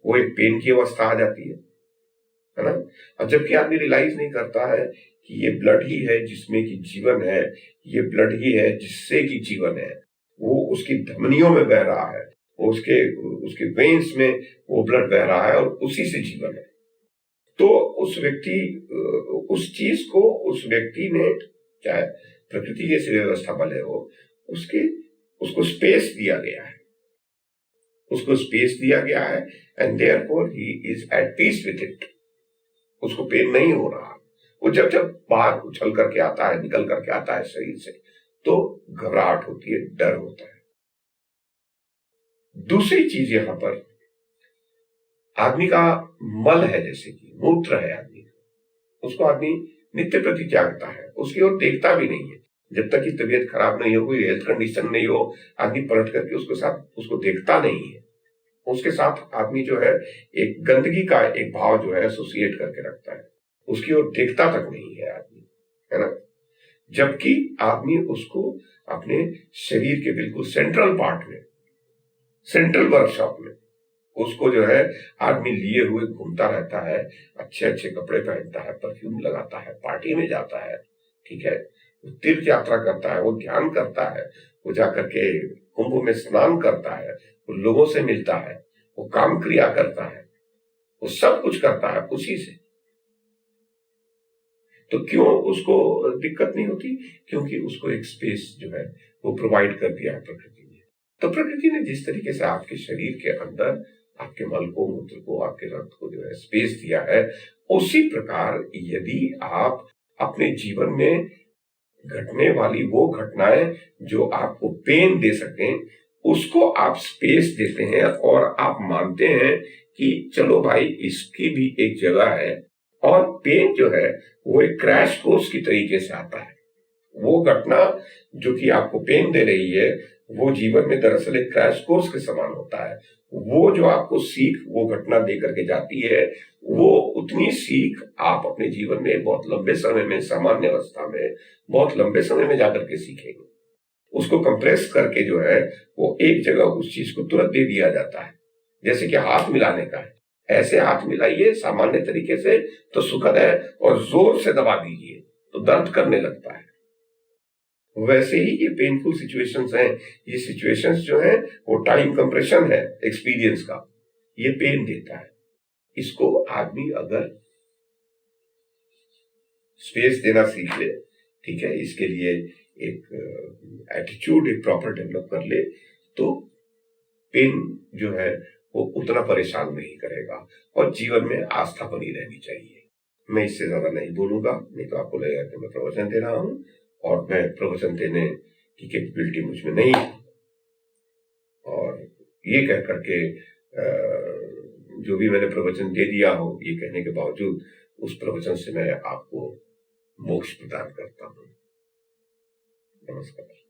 वो एक पेन की अवस्था आ जाती है ना। और जबकि आदमी रियलाइज नहीं करता है कि ये ब्लड ही है जिसमें कि जीवन है, ये ब्लड ही है जिससे कि जीवन है, वो उसकी धमनियों में बह रहा है, उसके वेन्स में वो ब्लड बह रहा है और उसी से जीवन है। तो उस चीज को उस व्यक्ति ने, चाहे प्रकृति जैसी व्यवस्था भले हो, उसको स्पेस दिया गया है, उसको स्पेस दिया गया है, and therefore he is at peace with it. उसको पेन नहीं हो रहा। वो जब बाहर उछल करके आता है, निकल करके आता है शरीर से, तो घबराहट होती है, डर होता है। दूसरी चीज यहां पर आदमी का मल है, जैसे कि मूत्र है आदमी, उसको आदमी नित्य प्रति त्यागता है, उसकी ओर देखता भी नहीं है जब तक कि तबीयत खराब नहीं हो, कोई हेल्थ कंडीशन नहीं हो, आदमी पलट करके उसको देखता नहीं है। उसके साथ आदमी जो है एक गंदगी का एक भाव जो है एसोसिएट करके रखता है, उसकी ओर देखता तक नहीं है आदमी, है ना। जबकि आदमी उसको अपने शरीर के बिल्कुल सेंट्रल पार्ट में, सेंट्रल वर्कशॉप में उसको जो है आदमी लिए हुए घूमता रहता है, अच्छे अच्छे कपड़े पहनता है, परफ्यूम लगाता है, पार्टी में जाता है, ठीक है, वो तीर्थ यात्रा करता है, वो ध्यान करता है, वो जाकर के कुंभ में स्नान करता है, वो लोगों से मिलता है, वो काम क्रिया करता है, वो सब कुछ करता है उसी से। तो क्यों उसको दिक्कत नहीं होती? क्योंकि उसको एक स्पेस जो है वो प्रोवाइड कर दिया है प्रकृति ने। तो प्रकृति ने जिस तरीके से आपके शरीर के अंदर आपके मल को, मूत्र को, आपके रक्त को जो है स्पेस दिया है, उसी प्रकार यदि आप अपने जीवन में घटने वाली वो घटनाएं जो आपको पेन दे सकें, उसको आप स्पेस देते हैं और आप मानते हैं कि चलो भाई इसकी भी एक जगह है, और पेन जो है वो एक क्रैश कोर्स की तरीके से आता है, वो घटना जो कि आपको पेन दे रही है, वो जीवन में दरअसल एक क्रैश कोर्स के समान होता है। वो जो आपको सीख वो घटना दे करके जाती है, वो उतनी सीख आप अपने जीवन में बहुत लंबे समय में, सामान्य अवस्था में बहुत लंबे समय में जाकर के सीखेंगे। उसको कंप्रेस करके जो है वो एक जगह उस चीज को तुरंत दे दिया जाता है, जैसे कि हाथ मिलाने का है। ऐसे हाथ मिलाइए सामान्य तरीके से तो सुखद है, और जोर से दबा दीजिए तो दर्द करने लगता है। वैसे ही ये पेनफुल सिचुएशंस हैं। ये सिचुएशंस जो हैं वो टाइम कंप्रेशन है एक्सपीरियंस का, ये पेन देता है। इसको आदमी अगर स्पेस देना सीख ले, ठीक है, इसके लिए एक एटीट्यूड एक प्रॉपर डेवलप कर ले, तो पेन जो है वो उतना परेशान नहीं करेगा, और जीवन में आस्था बनी रहनी चाहिए। मैं इससे ज्यादा नहीं बोलूंगा, नहीं तो आपको लगेगा कि मैं प्रवचन दे रहा हूं, और मैं प्रवचन देने की कैपेबिलिटी मुझ में नहीं है। और ये कह करके जो भी मैंने प्रवचन दे दिया हो, ये कहने के बावजूद उस प्रवचन से मैं आपको मोक्ष प्रदान करता हूं। नमस्कार।